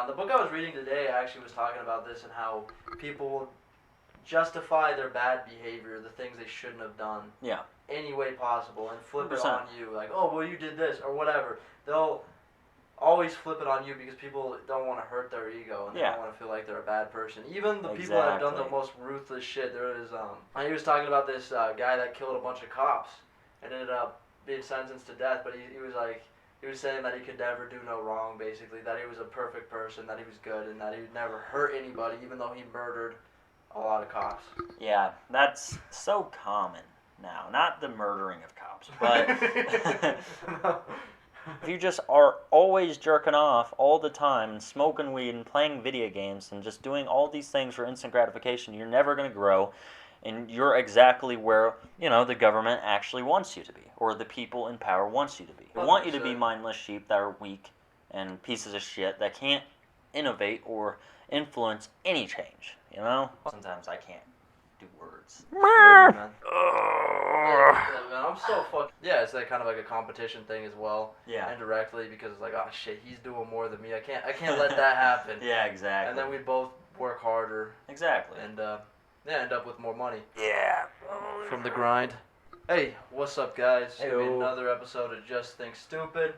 The book I was reading today actually was talking about this and how people justify their bad behavior, the things they shouldn't have done, any way possible, and flip 100%. it on you. Like, oh, well, you did this, or whatever. They'll always flip it on you because people don't want to hurt their ego, and they don't want to feel like they're a bad person. Even the people that have done the most ruthless shit, there is, he was talking about this guy that killed a bunch of cops and ended up being sentenced to death, but he was like, he was saying that he could never do no wrong, basically, that he was a perfect person, that he was good, and that he would never hurt anybody, even though he murdered a lot of cops. Yeah, that's so common now. Not the murdering of cops, but if you just are always jerking off all the time and smoking weed and playing video games and just doing all these things for instant gratification, you're never going to grow, and you're exactly where, the government actually wants you to be, or the people in power wants you to be. They want you to be mindless sheep that are weak and pieces of shit that can't innovate or influence any change, Sometimes I can't do words. Man. I'm so fucked. Yeah, it's like kind of like a competition thing as well. Yeah. Indirectly, because it's like, oh shit, he's doing more than me. I can't let that happen. Yeah, exactly. And then we both work harder. Exactly. And end up with more money. Yeah. From the grind. Hey, what's up, guys? Hey, another episode of Just Think Stupid.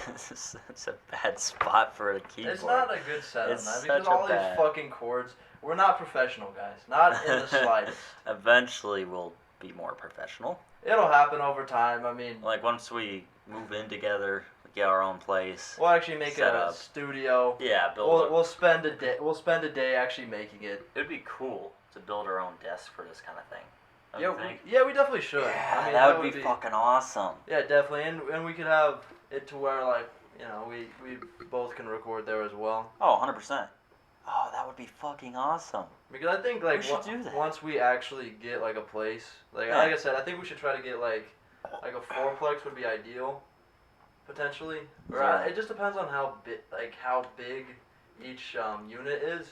It's a bad spot for a keyboard. It's not a good setup, it's man. Because all these fucking chords. We're not professional, guys. Not in the slightest. Eventually, we'll be more professional. It'll happen over time. I mean, like once we move in together, we get our own place. We'll actually make a studio. Yeah, we'll spend a day. We'll spend a day actually making it. It'd be cool to build our own desk for this kind of thing. We definitely should. Yeah, I mean, that would be fucking awesome. Yeah, definitely, and we could have it to where like we both can record there as well. Oh, 100%. Oh, that would be fucking awesome. Because I think like we should do that. Once we actually get like a place, like I said, I think we should try to get like a fourplex would be ideal, potentially. Or it just depends on how big each unit is.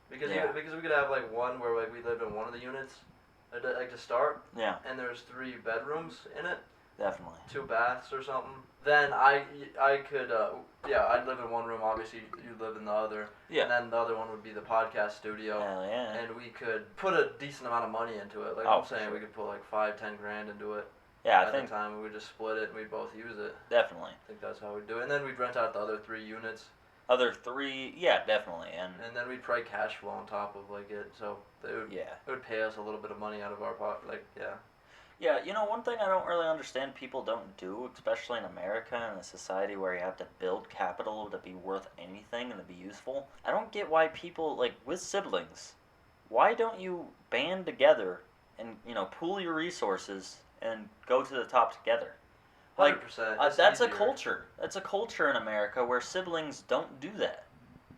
Because we could have like one where like we live in one of the units, like to start. Yeah. And there's 3 bedrooms in it. Definitely. 2 baths or something. Then I could I'd live in one room. Obviously, you'd live in the other. Yeah. And then the other one would be the podcast studio. Hell yeah. And we could put a decent amount of money into it. Like I'm saying, we could put like $5-10 grand into it. Yeah, At the time, we would just split it and we'd both use it. Definitely. I think that's how we'd do it. And then we'd rent out the other 3 units. Other 3, yeah, definitely. And then we'd probably cash flow on top of like it. So it would pay us a little bit of money out of our pocket. Yeah, one thing I don't really understand people don't do, especially in America and a society where you have to build capital to be worth anything and to be useful. I don't get why people, like, with siblings, why don't you band together and, pool your resources and go to the top together? Like, 100%. That's a culture. That's a culture in America where siblings don't do that.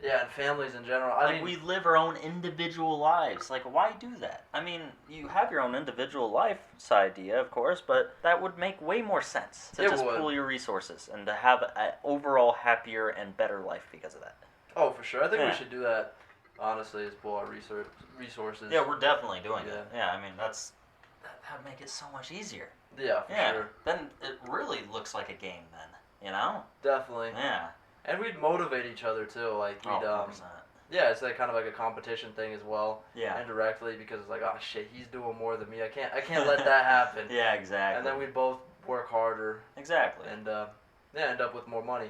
Yeah, and families in general. I mean, we live our own individual lives. Like, why do that? I mean, you have your own individual life idea, of course, but that would make way more sense to just pool your resources and to have an overall happier and better life because of that. Oh, for sure. I think we should do that, honestly, is pool our resources. Yeah, we're definitely doing it. Yeah, I mean, that would make it so much easier. Yeah, for sure. Then it really looks like a game then, Definitely. Yeah. And we'd motivate each other too, like we'd 100%. Yeah, it's like kind of like a competition thing as well. Yeah. Indirectly, because it's like, oh shit, he's doing more than me. I can't let that happen. Yeah, exactly. And then we'd both work harder. Exactly. And end up with more money.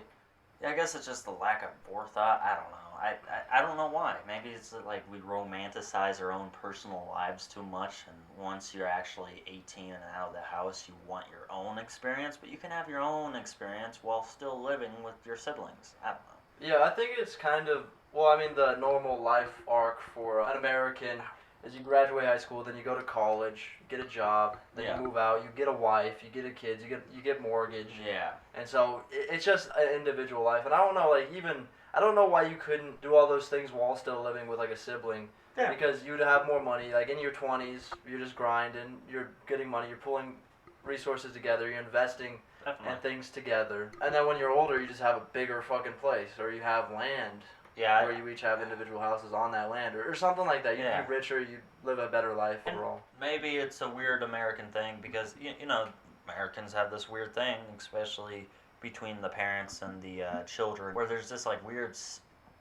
Yeah, I guess it's just the lack of forethought. I don't know. I don't know why. Maybe it's like we romanticize our own personal lives too much, and once you're actually 18 and out of the house, you want your own experience, but you can have your own experience while still living with your siblings. I don't know. Yeah, I think it's kind of, the normal life arc for an American is you graduate high school, then you go to college, you get a job, then you move out, you get a wife, you get a kid, you get mortgage. Yeah. And so it's just an individual life, and I don't know, I don't know why you couldn't do all those things while still living with like a sibling. Yeah. Because you'd have more money. Like in your 20s, you're just grinding, you're getting money, you're pulling resources together, you're investing in things together. And then when you're older, you just have a bigger fucking place, or you have land. Yeah. Where you each have individual houses on that land, or something like that. You'd be richer, you'd live a better life overall. Maybe it's a weird American thing because, Americans have this weird thing, especially between the parents and the children, where there's this like weird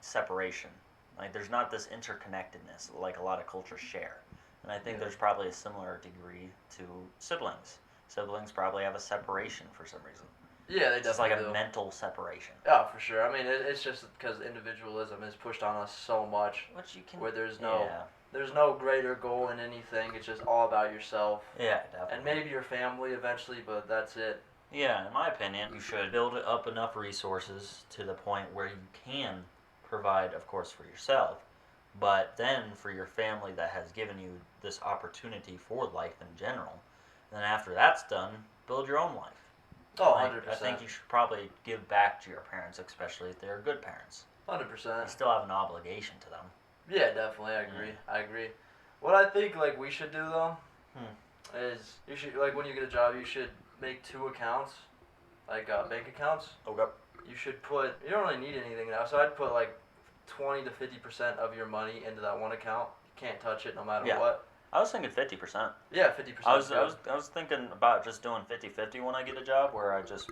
separation. Like there's not this interconnectedness like a lot of cultures share. And I think there's probably a similar degree to siblings. Siblings probably have a separation for some reason. Yeah, they definitely it's like do. A mental separation. Yeah, for sure. I mean, it's just because individualism is pushed on us so much, where there's no greater goal in anything. It's just all about yourself. Yeah, definitely. And maybe your family eventually, but that's it. Yeah, in my opinion, you should build up enough resources to the point where you can provide, of course, for yourself, but then for your family that has given you this opportunity for life in general. Then after that's done, build your own life. Oh, 100%. I think you should probably give back to your parents, especially if they're good parents. 100%. You still have an obligation to them. Yeah, definitely. I agree. What I think like we should do though is you should like when you get a job you should make 2 accounts, like bank accounts. Okay. You should put. You don't really need anything now, so I'd put like 20 to 50% of your money into that one account. You can't touch it no matter what. I was thinking 50%. Yeah, 50%. I was thinking about just doing 50-50 when I get a job, where I just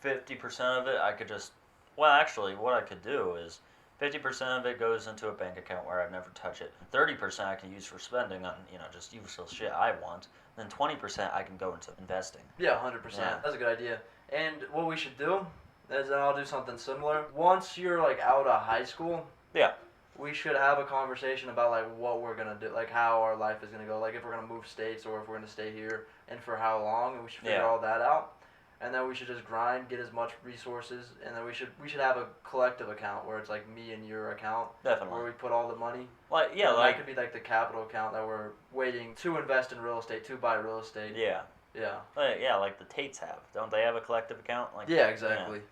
50% of it I could just. Well, actually, what I could do is 50% of it goes into a bank account where I'd never touch it. 30% I can use for spending on just useless shit I want. Then 20% I can go into investing. Yeah, 100%. Yeah. That's a good idea. And what we should do is, and I'll do something similar. Once you're like out of high school. Yeah. We should have a conversation about like what we're gonna do, like how our life is gonna go, like if we're gonna move states or if we're gonna stay here, and for how long. And we should figure all that out. And then we should just grind, get as much resources, and then we should have a collective account where it's like me and your account. Definitely. Where we put all the money. Like that could be like the capital account that we're waiting to invest in real estate, to buy real estate. Yeah. Yeah. Like the Tates have. Don't they have a collective account? Yeah, exactly. Yeah.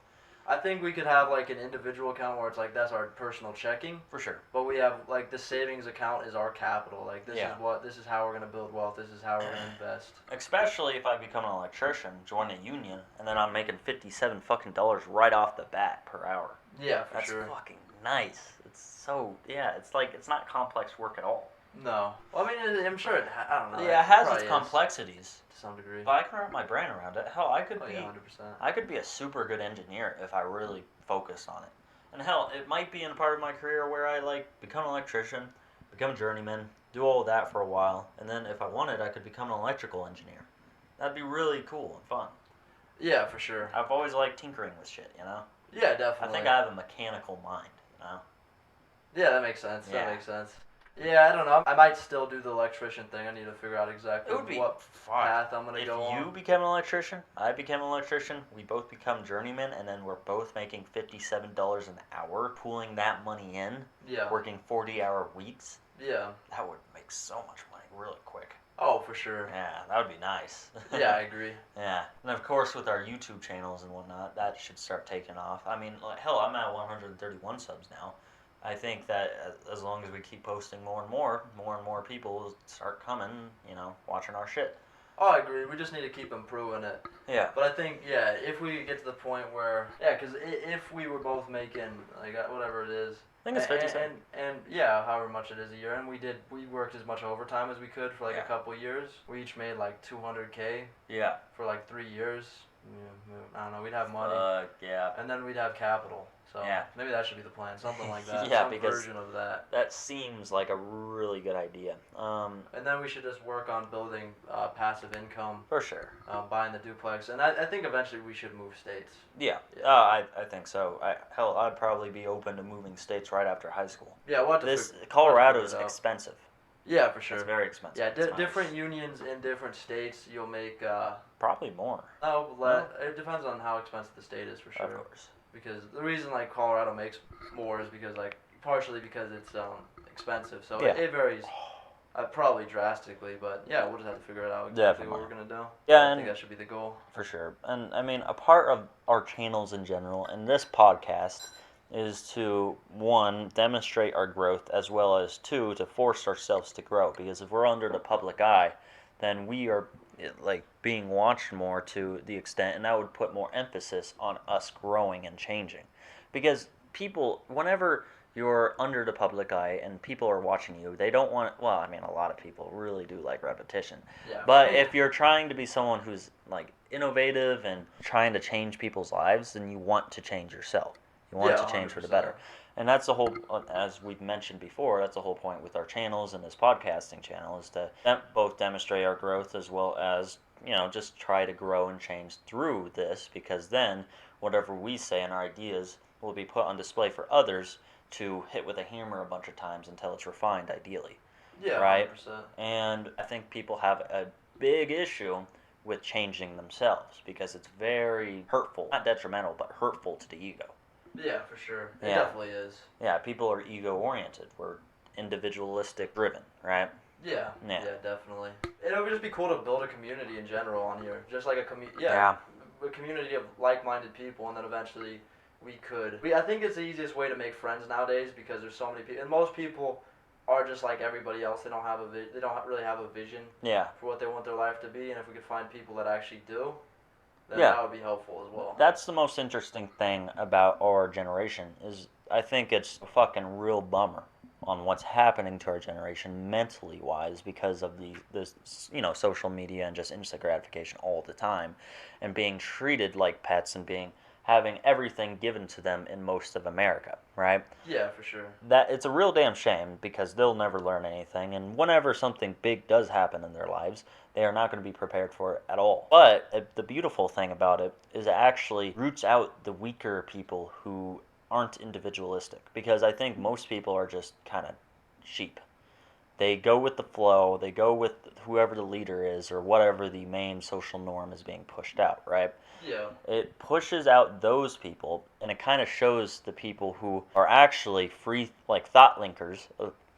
I think we could have like an individual account where it's like that's our personal checking. For sure. But we have like the savings account is our capital. Like this is how we're gonna build wealth. This is how we're gonna invest. Especially if I become an electrician, join a union, and then I'm making $57 right off the bat per hour. Yeah, for sure. That's fucking nice. It's so it's like it's not complex work at all. No. Well, I mean, I'm sure I don't know. Yeah, it has its complexities. To some degree. But I can wrap my brain around it. Hell, I could be 100%. I could be a super good engineer if I really focused on it. And hell, it might be in a part of my career where I like become an electrician, become a journeyman, do all of that for a while, and then if I wanted, I could become an electrical engineer. That'd be really cool and fun. Yeah, for sure. I've always liked tinkering with shit, Yeah, definitely. I think I have a mechanical mind, Yeah, that makes sense. Yeah. That makes sense. Yeah, I don't know. I might still do the electrician thing. I need to figure out exactly what path I'm going to go on. If you become an electrician, I become an electrician, we both become journeymen, and then we're both making $57 an hour, pooling that money in, working 40-hour weeks. Yeah. That would make so much money really quick. Oh, for sure. Yeah, that would be nice. Yeah, I agree. Yeah. And of course, with our YouTube channels and whatnot, that should start taking off. I mean, hell, I'm at 131 subs now. I think that as long as we keep posting more and more people will start coming, watching our shit. Oh, I agree. We just need to keep improving it. Yeah. But I think, if we get to the point where, because if we were both making, like, whatever it is. I think it's 57. And however much it is a year. And we worked as much overtime as we could for, like, a couple years. We each made, like, $200K. Yeah. For, like, 3 years. I don't know. We'd have money. Yeah. And then we'd have capital. So maybe that should be the plan, something like that. Some version of that. That seems like a really good idea. And then we should just work on building passive income. For sure. Buying the duplex, and I think eventually we should move states. Yeah. I think so. I'd probably be open to moving states right after high school. Yeah, Colorado's expensive. Yeah, for sure. It's very expensive. Yeah, different unions in different states, you'll make. Probably more. No, it depends on how expensive the state is, for sure. Of course. Because the reason Colorado makes more is because partially because it's expensive, so it varies probably drastically. But we'll just have to figure it out exactly what we're gonna do. Yeah, I think that should be the goal. For sure. And I mean, a part of our channels in general and this podcast is to 1, demonstrate our growth, as well as 2, to force ourselves to grow. Because if we're under the public eye, then we are being watched more to the extent, and that would put more emphasis on us growing and changing. Because people, whenever you're under the public eye and people are watching you, they don't want, well, I mean, a lot of people really do like repetition. Yeah. But if you're trying to be someone who's like innovative and trying to change people's lives, then you want to change yourself. You want to change 100%. for the better. And that's the whole, as we've mentioned before, that's the whole point with our channels and this podcasting channel, is to both demonstrate our growth as well as, just try to grow and change through this, because then whatever we say and our ideas will be put on display for others to hit with a hammer a bunch of times until it's refined, ideally. Yeah, right? 100%. And I think people have a big issue with changing themselves because it's very hurtful, not detrimental, but hurtful to the ego. Yeah, for sure. It definitely is. Yeah, people are ego-oriented. We're individualistic driven, right? Yeah, definitely. It would just be cool to build a community in general on here. Just like a community of like-minded people, and then eventually I think it's the easiest way to make friends nowadays because there's so many people, and most people are just like everybody else. They don't really have a vision for what they want their life to be, and if we could find people that actually do, then that would be helpful as well. That's the most interesting thing about our generation, is I think it's a fucking real bummer on what's happening to our generation mentally wise because of this social media and just instant gratification all the time, and being treated like pets and having everything given to them in most of America, right? Yeah, for sure. That it's a real damn shame because they'll never learn anything, and whenever something big does happen in their lives, they are not going to be prepared for it at all. But the beautiful thing about it is it actually roots out the weaker people who aren't individualistic, because I think most people are just kind of sheep. They go with the flow, they go with whoever the leader is or whatever the main social norm is being pushed out, right? Yeah. It pushes out those people, and it kind of shows the people who are actually free, like thought linkers.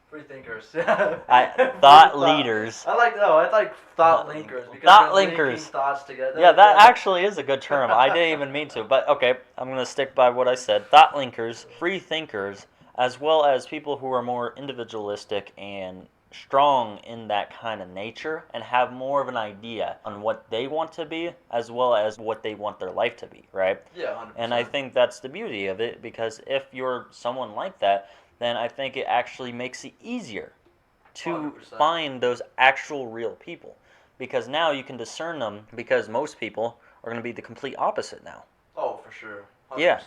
Free thinkers. Thought leaders. I like thought linkers, because thought they're linkers. linking thoughts together. Yeah, that actually is a good term. I didn't even mean to, but okay, I'm going to stick by what I said. Thought linkers, free thinkers, as well as people who are more individualistic and strong in that kind of nature and have more of an idea on what they want to be as well as what they want their life to be, right? Yeah, 100%. And I think that's the beauty of it, because if you're someone like that, then I think it actually makes it easier to 100%. find those actual real people, because now you can discern them, because most people are going to be the complete opposite now. Oh, for sure. 100%. Yeah.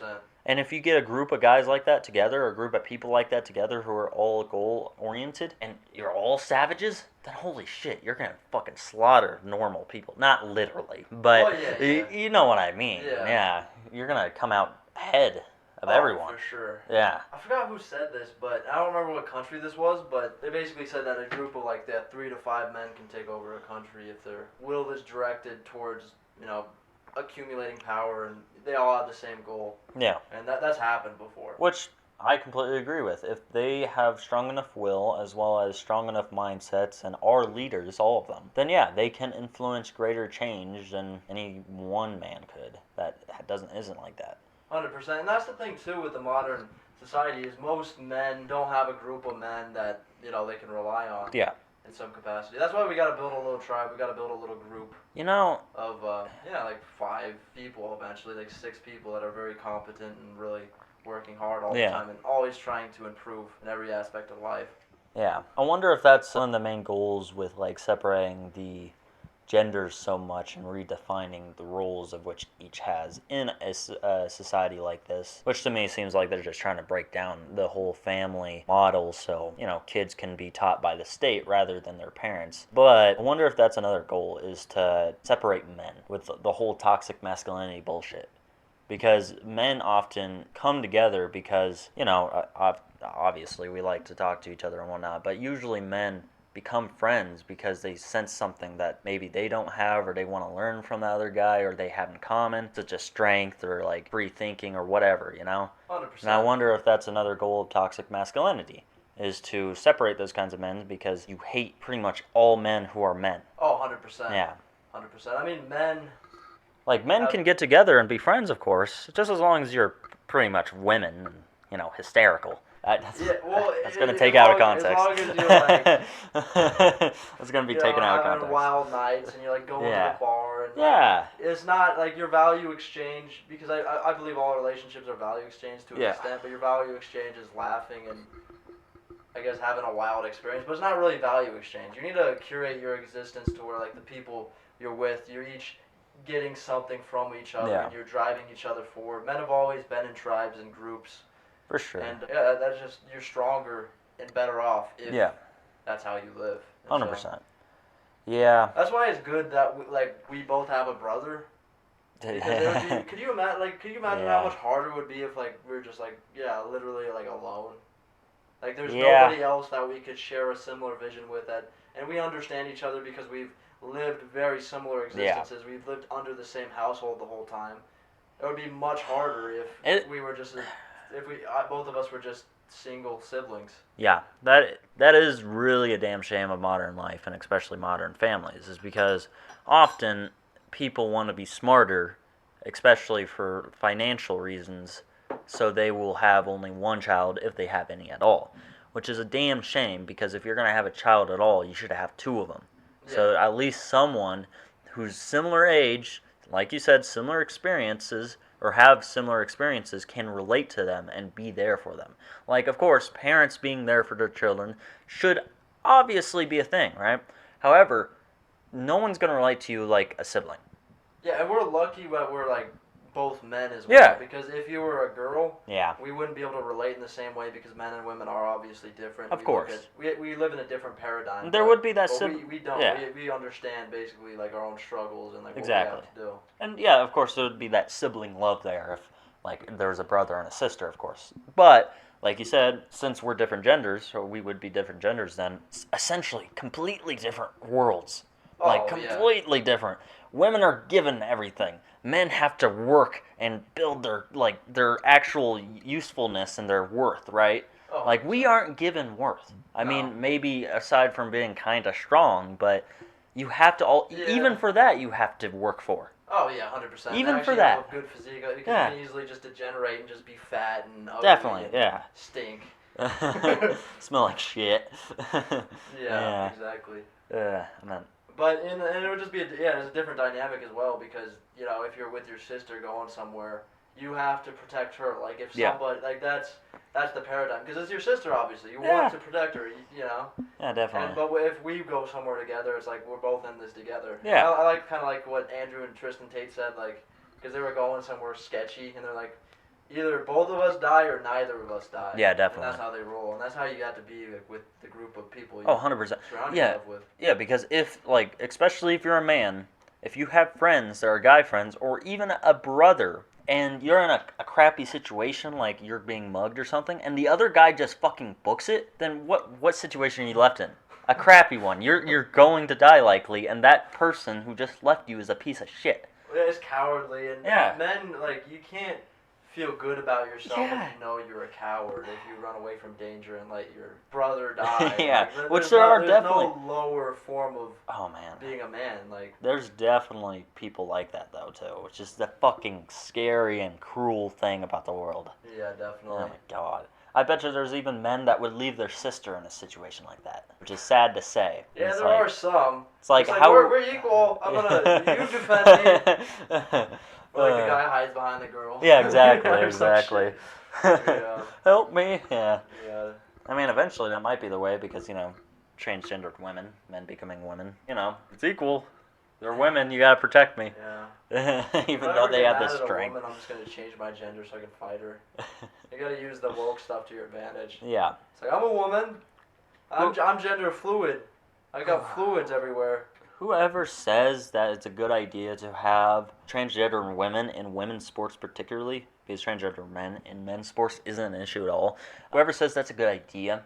And if you get a group of guys like that together, or a group of people like that together who are all goal-oriented, and you're all savages, then holy shit, you're going to fucking slaughter normal people. Not literally, but you know what I mean. Yeah. You're going to come out ahead of everyone. For sure. Yeah. I forgot who said this, but I don't remember what country this was, but they basically said that a group of 3 to 5 men can take over a country if their will is directed towards, accumulating power, and they all have the same goal. Yeah. And that's happened before. Which I completely agree with. If they have strong enough will as well as strong enough mindsets and are leaders, all of them, then yeah, they can influence greater change than any one man could. That isn't like that. 100%. And that's the thing too with the modern society, is most men don't have a group of men that they can rely on. Yeah. In some capacity. That's why we got to build a little tribe. We got to build a little group. Of 5 people eventually, 6 people that are very competent and really working hard all the time and always trying to improve in every aspect of life. Yeah. I wonder if that's one of the main goals with separating the genders so much and redefining the roles of which each has in a society like this, which to me seems like they're just trying to break down the whole family model so kids can be taught by the state rather than their parents. But I wonder if that's another goal, is to separate men with the whole toxic masculinity bullshit, because men often come together because obviously we like to talk to each other and whatnot, but usually men become friends because they sense something that maybe they don't have, or they want to learn from the other guy, or they have in common, such as strength or free thinking or whatever, 100%. And I wonder if that's another goal of toxic masculinity, is to separate those kinds of men, because you hate pretty much all men who are men. Oh, 100%. Yeah. 100%. I mean, men... men can get together and be friends, of course, just as long as you're pretty much women, hysterical. That's going to as take out of long- context. As long as you're like, it's going to be taken out of having context. wild nights and you're like going to the bar and it's not like your value exchange, because I believe all relationships are value exchange to an extent, but your value exchange is laughing and I guess having a wild experience, but it's not really value exchange. You need to curate your existence to where like the people you're with, you're each getting something from each other and you're driving each other forward. Men have always been in tribes and groups. For sure. And that's just, you're stronger and better off if that's how you live. 100%. So, yeah. that's why it's good that we both have a brother. Because it would be, could you imagine how much harder it would be if like we were just like literally like alone. Like there's nobody else that we could share a similar vision with, and we understand each other because we've lived very similar existences. We've lived under the same household the whole time. It would be much harder if we were just both of us were just single siblings. Yeah, that is really a damn shame of modern life, and especially modern families, is because often people want to be smarter, especially for financial reasons, so they will have only one child if they have any at all, which is a damn shame, because if you're going to have a child at all, you should have two of them. Yeah. So at least someone who's similar age, like you said, similar experiences, or have similar experiences, can relate to them and be there for them. Like, of course, parents being there for their children should obviously be a thing, right? However, no one's going to relate to you like a sibling. Yeah, and we're lucky that we're like both men as well. Yeah. Because if you were a girl, we wouldn't be able to relate in the same way, because men and women are obviously different. Of course. We live in a different paradigm. There would be that we don't. Yeah. We understand basically like our own struggles and like what we have to do. And yeah, of course there would be that sibling love there if like there was a brother and a sister, of course. But like you said, since we're different genders, or we would be different genders then, essentially completely different worlds. Completely different. Women are given everything. Men have to work and build their actual usefulness and their worth, right? Oh, like, we aren't given worth. I mean, maybe aside from being kind of strong, but you have to even for that you have to work for. Oh yeah, 100%. Even for that. Have a good physique. You can easily just degenerate and just be fat and ugly. Definitely, and stink. Smell like shit. Yeah, exactly. Man. But and it would just be it's a different dynamic as well, because if you're with your sister going somewhere, you have to protect her. Like if somebody like that's the paradigm, because it's your sister, obviously you want to protect her. Yeah, definitely. But if we go somewhere together, it's like we're both in this together. Yeah. I like kind of like what Andrew and Tristan Tate said, like because they were going somewhere sketchy, and they're like, either both of us die or neither of us die. Yeah, definitely. And that's how they roll, and that's how you have to be with the group of people you 100%. surround yourself with. Yeah, because especially if you're a man, if you have friends that are guy friends, or even a brother, and you're in a crappy situation, like you're being mugged or something, and the other guy just fucking books it, then what situation are you left in? A crappy one. You're going to die likely, and that person who just left you is a piece of shit. Yeah, it's cowardly, and men, you can't feel good about yourself if you know you're a coward, if you run away from danger and let your brother die. Which there are definitely no lower form of being a man. There's definitely people like that though too, which is the fucking scary and cruel thing about the world. Yeah, definitely. Oh my god. I bet you there's even men that would leave their sister in a situation like that, which is sad to say. Yeah, there are some. It's like how we're equal. You defend me. Or the guy hides behind the girl. Yeah, exactly. Yeah. Help me. Yeah. Yeah. I mean, eventually that might be the way, because transgendered women, men becoming women. It's equal. They're women. You gotta protect me. Yeah. Even though they have the strength. I'm just gonna change my gender so I can fight her. You gotta use the woke stuff to your advantage. Yeah. It's like, I'm a woman. I'm gender fluid. I got fluids everywhere. Whoever says that it's a good idea to have transgender women in women's sports particularly, because transgender men in men's sports isn't an issue at all, whoever says that's a good idea,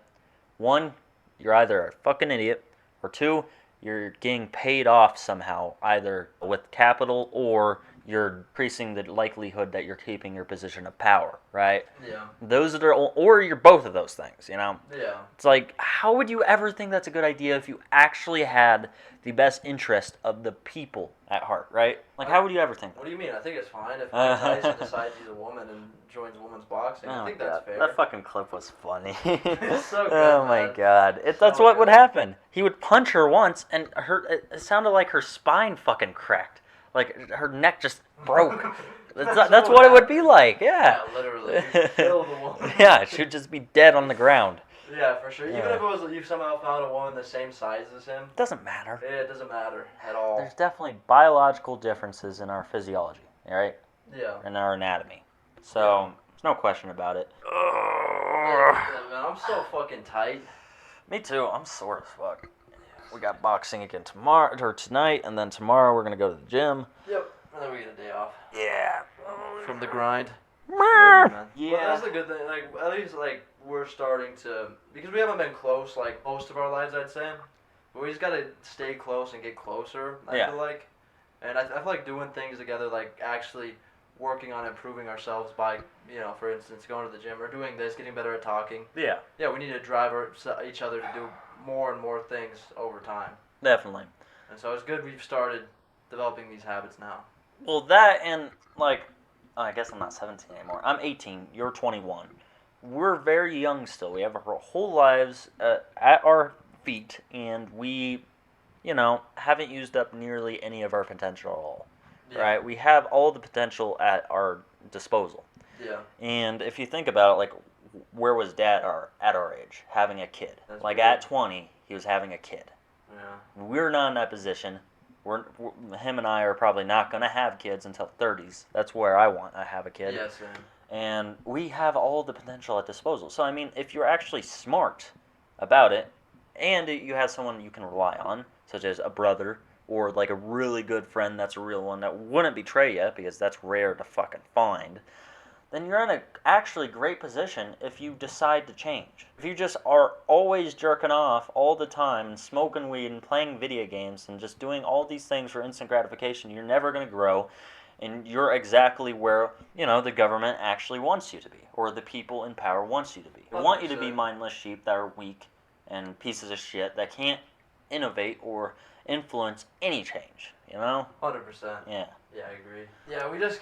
one, you're either a fucking idiot, or two, you're getting paid off somehow, either with capital or you're increasing the likelihood that you're keeping your position of power, right? Yeah. Those are, or you're both of those things, you know? Yeah. It's like, how would you ever think that's a good idea if you actually had the best interest of the people at heart, right? Like, how would you ever think that? What do you mean? I think it's fine if Mike Tyson decides he's a woman and joins women's boxing. I think that's fair. That fucking clip was funny. It's so good, oh my god. That's what would happen. He would punch her once, and it sounded like her spine fucking cracked. Like, her neck just broke. That's what it would be like, yeah. Yeah, literally. Kill the woman. Yeah, she'd just be dead on the ground. Yeah, for sure. Even if it was you somehow found a woman the same size as him. Doesn't matter. Yeah, it doesn't matter at all. There's definitely biological differences in our physiology, right? Yeah. In our anatomy. So, there's no question about it. Yeah, man, I'm so fucking tight. Me too. I'm sore as fuck. We got boxing again tonight, and then tomorrow we're gonna go to the gym. Yep. And then we get a day off. Yeah. From the grind. Yeah. Well, that's the good thing. Like, at least, like, we're starting to, because we haven't been close, like, most of our lives, I'd say. But we just gotta stay close and get closer, I feel like. And I feel like doing things together, like, actually working on improving ourselves by, you know, for instance, going to the gym or doing this, getting better at talking. Yeah. Yeah, we need to drive each other to do more and more things over time. Definitely. And so it's good we've started developing these habits now. Well, that and, like, I guess I'm not 17 anymore. I'm 18. You're 21. We're very young still. We have our whole lives at our feet, and we, you know, haven't used up nearly any of our potential at all. Yeah. Right? We have all the potential at our disposal. Yeah. And if you think about it, like, where was Dad at our age? Having a kid. That's like, weird. At 20, he was having a kid. Yeah. We're not in that position. Him and I are probably not going to have kids until 30s. That's where I want to have a kid. Yeah, same. And we have all the potential at disposal. So, I mean, if you're actually smart about it, and you have someone you can rely on, such as a brother, or like a really good friend that's a real one that wouldn't betray you, because that's rare to fucking find, then you're in a actually great position if you decide to change. If you just are always jerking off all the time and smoking weed and playing video games and just doing all these things for instant gratification, you're never going to grow, and you're exactly where, you know, the government actually wants you to be, or the people in power wants you to be. They want you to be mindless sheep that are weak and pieces of shit that can't innovate or influence any change, you know? 100%. Yeah. Yeah, I agree. Yeah, we just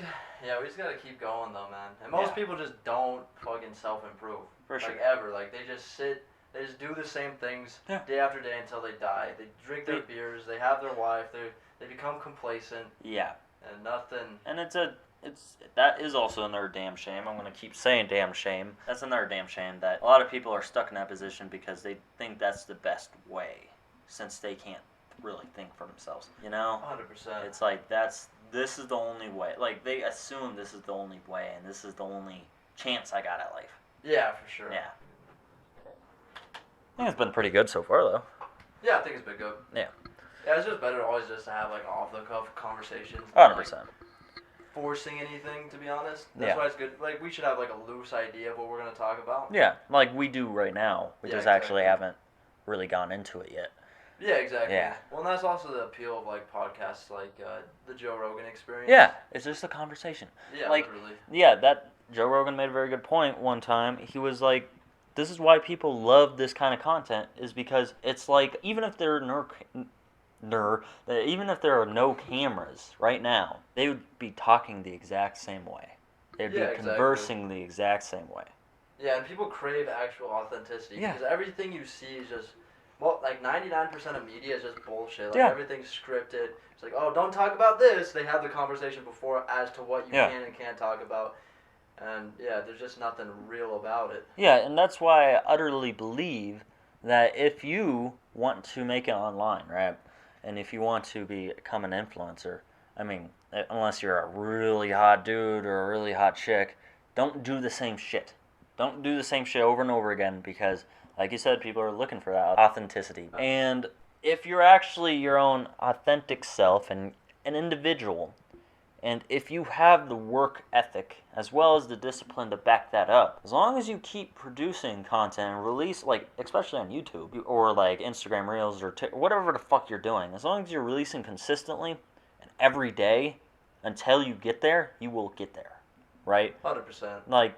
gotta keep going though, man. And most people just don't fucking self-improve. For sure. Like, ever. Like, they just do the same things day after day until they die. They drink their beers, they have their wife, they become complacent. Yeah. And nothing. And that is also another damn shame. I'm gonna keep saying damn shame. That's another damn shame that a lot of people are stuck in that position because they think that's the best way, since they can't really think for themselves, you know? 100%. It's like, this is the only way. Like, they assume this is the only way, and this is the only chance I got at life. Yeah, for sure. Yeah. I think it's been pretty good so far, though. Yeah, I think it's been good. Yeah. Yeah, it's just better always just to have, like, off-the-cuff conversations. 100%. Like, forcing anything, to be honest. That's why it's good. Like, we should have, like, a loose idea of what we're going to talk about. Yeah, like we do right now. We just actually haven't really gone into it yet. Yeah, exactly. Yeah. Well, and that's also the appeal of, like, podcasts like the Joe Rogan Experience. Yeah, it's just a conversation. Yeah, like, literally. Yeah, that Joe Rogan made a very good point one time. He was like, this is why people love this kind of content, is because it's like, even if there are no cameras right now, they would be talking the exact same way. They'd be conversing the exact same way. Yeah, and people crave actual authenticity because everything you see is just, well, like 99% of media is just bullshit. Like everything's scripted. It's like, oh, don't talk about this. They have the conversation before as to what you can and can't talk about. And there's just nothing real about it. Yeah, and that's why I utterly believe that if you want to make it online, right, and if you want to become an influencer, I mean, unless you're a really hot dude or a really hot chick, don't do the same shit. Don't do the same shit over and over again because, like you said, people are looking for that authenticity. And if you're actually your own authentic self and an individual, and if you have the work ethic as well as the discipline to back that up, as long as you keep producing content and release, like, especially on YouTube or like Instagram Reels or whatever the fuck you're doing, as long as you're releasing consistently and every day until you get there, you will get there, right? 100%. Like,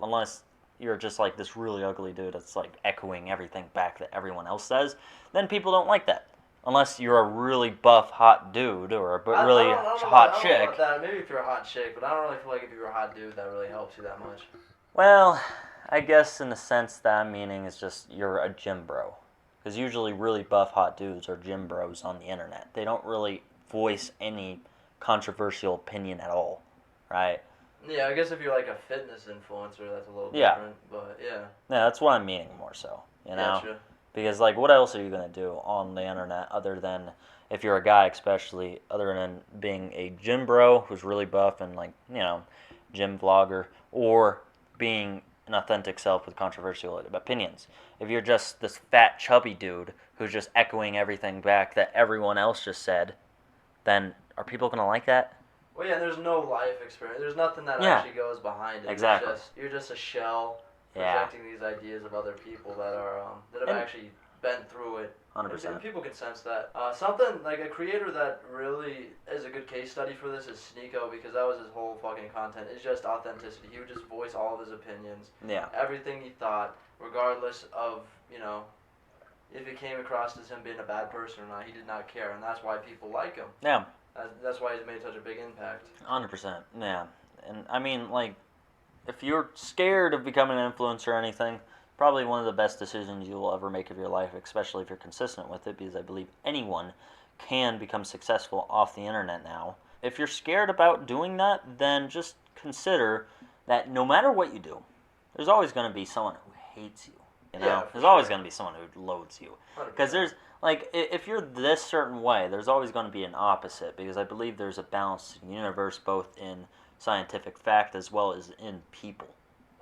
unless you're just like this really ugly dude that's like echoing everything back that everyone else says, then people don't like that. Unless you're a really buff, hot dude or a really hot chick. I don't know about that. Maybe if you're a hot chick, but I don't really feel like if you're a hot dude, that really helps you that much. Well, I guess in the sense that I'm meaning is just you're a gym bro. Because usually really buff, hot dudes are gym bros on the internet. They don't really voice any controversial opinion at all, right? Yeah, I guess if you're like a fitness influencer, that's a little different, but yeah. Yeah, that's what I'm meaning more so, you know? Gotcha. Because, like, what else are you going to do on the internet other than, if you're a guy especially, other than being a gym bro who's really buff and, like, you know, gym vlogger, or being an authentic self with controversial opinions. If you're just this fat, chubby dude who's just echoing everything back that everyone else just said, then are people going to like that? Well, yeah, there's no life experience. There's nothing that actually goes behind it. Exactly. You're just a shell projecting these ideas of other people that are that have actually been through it. 100%. And people can sense that. Something like a creator that really is a good case study for this is Sneeko, because that was his whole fucking content. It's just authenticity. He would just voice all of his opinions. Yeah. Everything he thought, regardless of, you know, if it came across as him being a bad person or not, he did not care, and that's why people like him. Yeah. That's why he's made such a big impact. 100%. Yeah. And I mean, like, if you're scared of becoming an influencer or anything, probably one of the best decisions you will ever make of your life, especially if you're consistent with it, because I believe anyone can become successful off the internet now. If you're scared about doing that, then just consider that no matter what you do, there's always going to be someone who hates you. You know? Yeah, there's always going to be someone who loathes you. Because 100%. there's, like, if you're this certain way, there's always going to be an opposite, because I believe there's a balanced universe both in scientific fact as well as in people.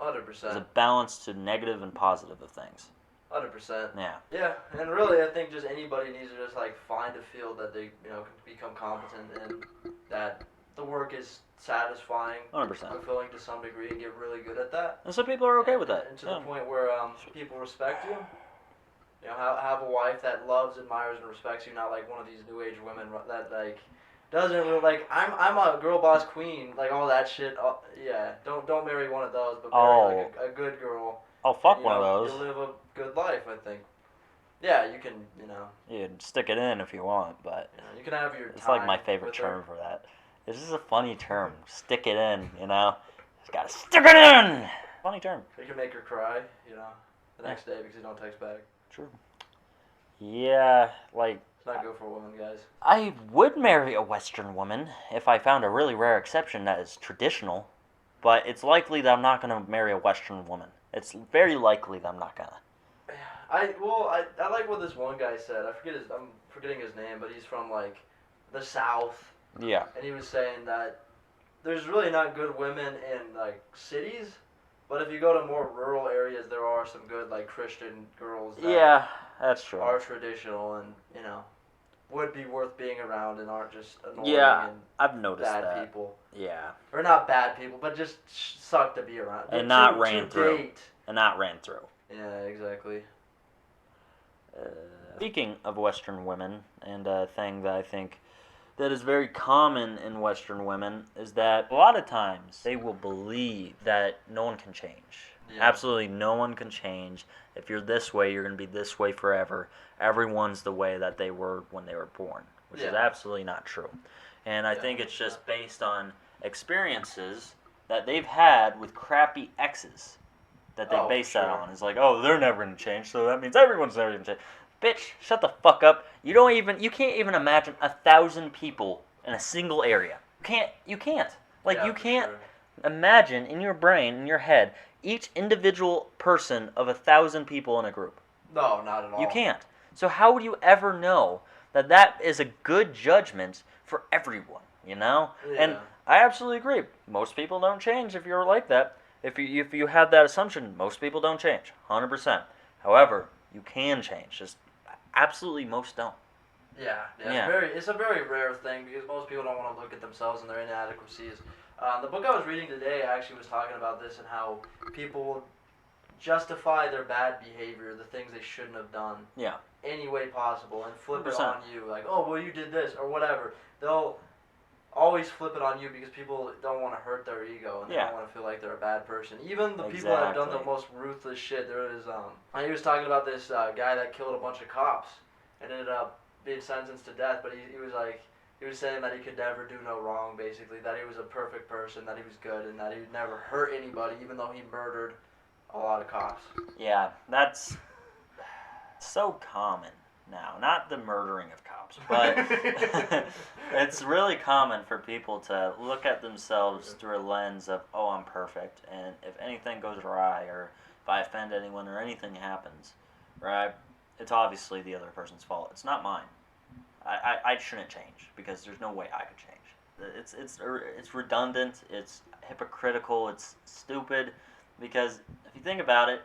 100%. There's a balance to negative and positive of things. 100%. Yeah. Yeah, and really, I think just anybody needs to just like find a field that they can become competent in, that the work is satisfying, 100%. fulfilling to some degree, and get really good at that. And some people are okay with that. And to the point where people respect you. You know, have a wife that loves, admires, and respects you, not like one of these new age women that like doesn't really like. I'm a girl boss queen, like all that shit. Yeah, don't marry one of those, but marry like a good girl. I'll fuck one of those. You'll live a good life, I think. Yeah, you can, You can stick it in if you want, but you can have your. It's like my favorite term for that. This is a funny term. Stick it in, Just gotta stick it in. Funny term. You can make her cry, the next day because you don't text back. True. Yeah, like. It's not good for women, guys. I would marry a Western woman if I found a really rare exception that is traditional, but it's likely that I'm not gonna marry a Western woman. It's very likely that I'm not gonna. I like what this one guy said. I'm forgetting his name, but he's from like the South. Yeah. And he was saying that there's really not good women in like cities, but if you go to more rural areas, there are some good like Christian girls that that's true. Are traditional and would be worth being around and aren't just annoying and I've noticed bad people. Yeah. Or not bad people, but just suck to be around. And not ran through. And not ran through. Yeah, exactly. Speaking of Western women, and a thing that I think that is very common in Western women is that a lot of times they will believe that no one can change. Yeah. Absolutely no one can change. If you're this way, you're going to be this way forever. Everyone's the way that they were when they were born, which is absolutely not true. And I think it's just based on experiences that they've had with crappy exes that they base that on. It's like, they're never going to change, so that means everyone's never going to change. Bitch, shut the fuck up. You can't even imagine 1,000 people in a single area. You can't. You can't imagine in your brain, in your head, each individual person of 1,000 people in a group. No, not at all. You can't. So how would you ever know that is a good judgment for everyone, Yeah. And I absolutely agree. Most people don't change if you're like that. If you have that assumption, most people don't change, 100%. However, you can change. Just absolutely most don't. Yeah. It's a very rare thing because most people don't want to look at themselves and their inadequacies. The book I was reading today actually was talking about this and how people justify their bad behavior, the things they shouldn't have done, any way possible, and flip 100%. It on you. Like, well, you did this or whatever. always flip it on you because people don't want to hurt their ego and they don't want to feel like they're a bad person. Even the people that have done the most ruthless shit. There is he was talking about this guy that killed a bunch of cops and ended up being sentenced to death, but he was saying that he could never do no wrong, basically, that he was a perfect person, that he was good, and that he would never hurt anybody, even though he murdered a lot of cops. Yeah, that's so common now. Not the murdering of cops, but it's really common for people to look at themselves through a lens of, oh, I'm perfect, and if anything goes awry, or if I offend anyone, or anything happens, right, it's obviously the other person's fault. It's not mine. I shouldn't change because there's no way I could change. It's redundant. It's hypocritical. It's stupid because if you think about it,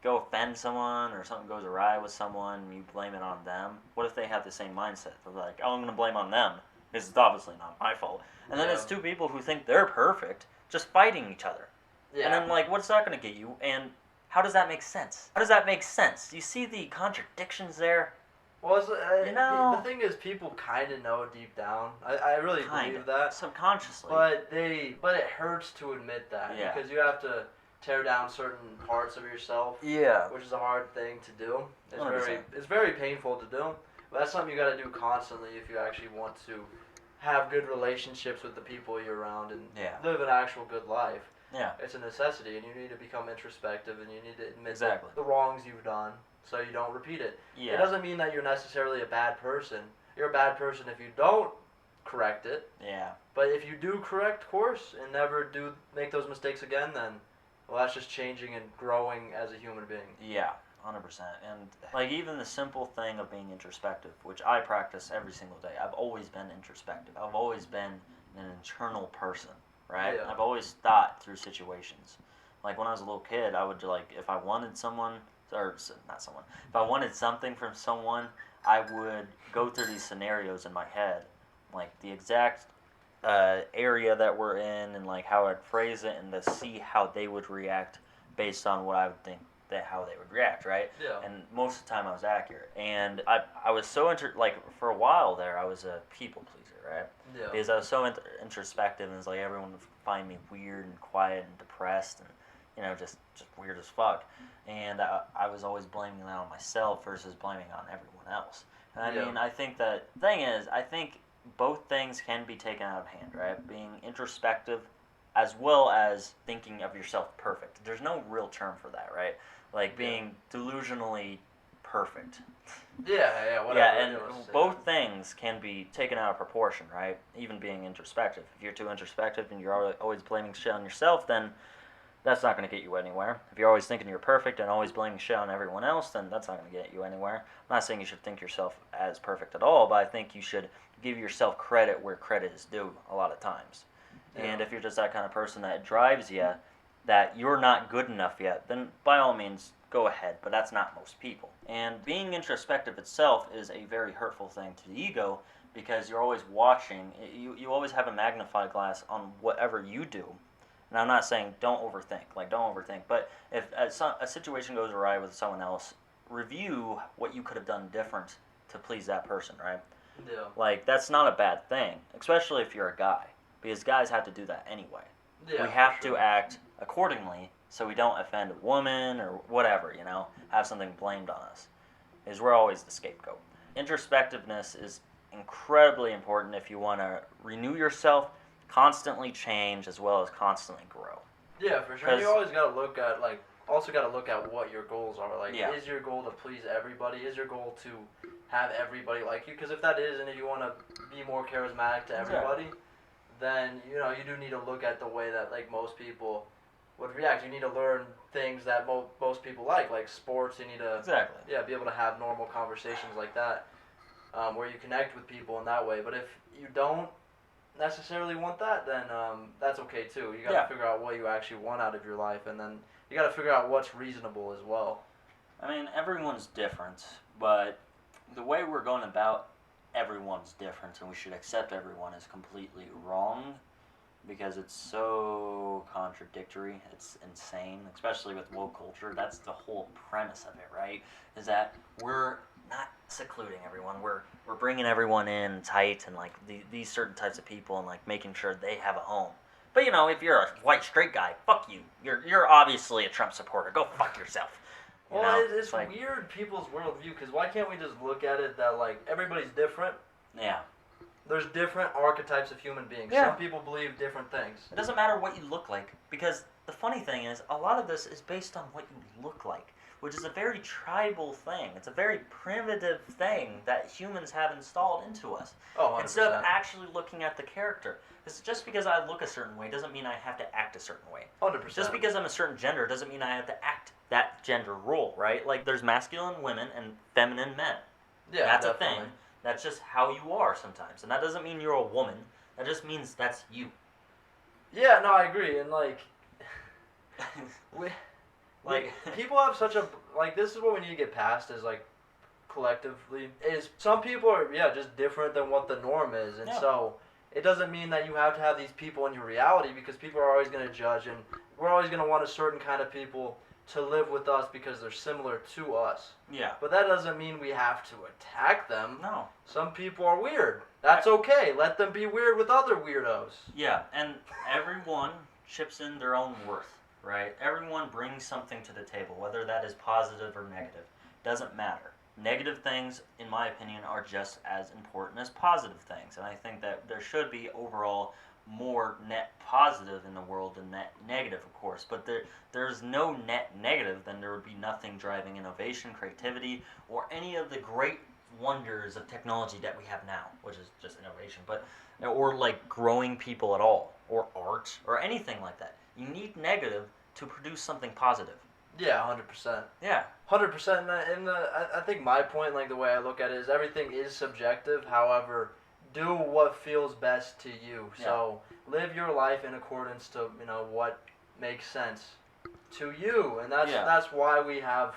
go offend someone or something goes awry with someone and you blame it on them. What if they have the same mindset? They're like, oh, I'm going to blame on them because it's obviously not my fault. And then it's two people who think they're perfect just fighting each other. Yeah. And then like, what's that going to get you? And how does that make sense? How does that make sense? Do you see the contradictions there? Well, the thing is, people kind of know deep down. I really believe that. Subconsciously. But it hurts to admit that because you have to tear down certain parts of yourself. Yeah. Which is a hard thing to do. It's very painful to do. But that's something you got to do constantly if you actually want to have good relationships with the people you're around and live an actual good life. Yeah. It's a necessity, and you need to become introspective, and you need to admit the wrongs you've done, so you don't repeat it. Yeah. It doesn't mean that you're necessarily a bad person. You're a bad person if you don't correct it. Yeah. But if you do correct course and never do make those mistakes again, then, well, that's just changing and growing as a human being. Yeah, 100%. And, like, even the simple thing of being introspective, which I practice every single day. I've always been introspective. I've always been an internal person, right? Yeah. I've always thought through situations. Like, when I was a little kid, I would, like, if I wanted someone... or not someone. If I wanted something from someone, I would go through these scenarios in my head, like the exact area that we're in, and like how I'd phrase it, and to see how they would react based on what I would think that how they would react, right? Yeah. And most of the time I was accurate, and I was so like for a while there I was a people pleaser, right? Yeah. Because I was so introspective, and it's like everyone would find me weird and quiet and depressed, and you know just weird as fuck. And I was always blaming that on myself versus blaming on everyone else. And I mean, I think that the thing is, I think both things can be taken out of hand, right? Being introspective as well as thinking of yourself perfect. There's no real term for that, right? Like being delusionally perfect. Yeah, whatever. Yeah, and both things can be taken out of proportion, right? Even being introspective. If you're too introspective and you're always blaming shit on yourself, then that's not going to get you anywhere. If you're always thinking you're perfect and always blaming shit on everyone else, then that's not going to get you anywhere. I'm not saying you should think yourself as perfect at all, but I think you should give yourself credit where credit is due a lot of times. Yeah. And if you're just that kind of person that drives you, that you're not good enough yet, then by all means, go ahead. But that's not most people. And being introspective itself is a very hurtful thing to the ego because you're always watching. You always have a magnifying glass on whatever you do. And I'm not saying don't overthink, but if a situation goes awry with someone else, review what you could have done different to please that person, right? Yeah. Like, that's not a bad thing, especially if you're a guy, because guys have to do that anyway. Yeah, we have to act accordingly so we don't offend a woman or whatever, you know, have something blamed on us, because we're always the scapegoat. Introspectiveness is incredibly important if you want to renew yourself, constantly change, as well as constantly grow. Yeah, for sure. You always got to look at, what your goals are. Like, is your goal to please everybody? Is your goal to have everybody like you? Because if that is, and if you want to be more charismatic to everybody, then, you know, you do need to look at the way that, like, most people would react. You need to learn things that most people like sports. You need to be able to have normal conversations like that, where you connect with people in that way. But if you don't necessarily want that, then that's okay too. You got to figure out what you actually want out of your life, and then you got to figure out what's reasonable as well. I mean, everyone's different, but the way we're going about everyone's different, and we should accept everyone is completely wrong, because it's so contradictory. It's insane, especially with woke culture. That's the whole premise of it, right? Is that we're not secluding everyone. We're bringing everyone in tight and like these certain types of people and like making sure they have a home. But if you're a white straight guy, fuck you. You're obviously a Trump supporter. Go fuck yourself. Well, it's like, weird people's worldview, because why can't we just look at it that like everybody's different? Yeah. There's different archetypes of human beings. Yeah. Some people believe different things. It doesn't matter what you look like, because the funny thing is, a lot of this is based on what you look like, which is a very tribal thing. It's a very primitive thing that humans have installed into us. Oh, 100%. Instead of actually looking at the character. Because just because I look a certain way doesn't mean I have to act a certain way. 100%. Just because I'm a certain gender doesn't mean I have to act that gender role, right? Like, there's masculine women and feminine men. Yeah, that's definitely. a thing. That's just how you are sometimes. And that doesn't mean you're a woman. That just means that's you. Yeah, no, I agree. And, like, people have such a, like, this is what we need to get past is, like, collectively, is some people are, just different than what the norm is. And so it doesn't mean that you have to have these people in your reality, because people are always going to judge, and we're always going to want a certain kind of people to live with us because they're similar to us. Yeah. But that doesn't mean we have to attack them. No. Some people are weird. That's okay. Let them be weird with other weirdos. Yeah, and everyone chips in their own worth, right? Everyone brings something to the table, whether that is positive or negative. Doesn't matter. Negative things, in my opinion, are just as important as positive things. And I think that there should be overall more net positive in the world than net negative, of course. But there's no net negative, then there would be nothing driving innovation, creativity, or any of the great wonders of technology that we have now, which is just innovation, but or like growing people at all, or art, or anything like that. You need negative to produce something positive. Yeah, 100%. Yeah. 100%. And I think my point, like the way I look at it, is everything is subjective. However, do what feels best to you. Yeah. So live your life in accordance to what makes sense to you, and that's why we have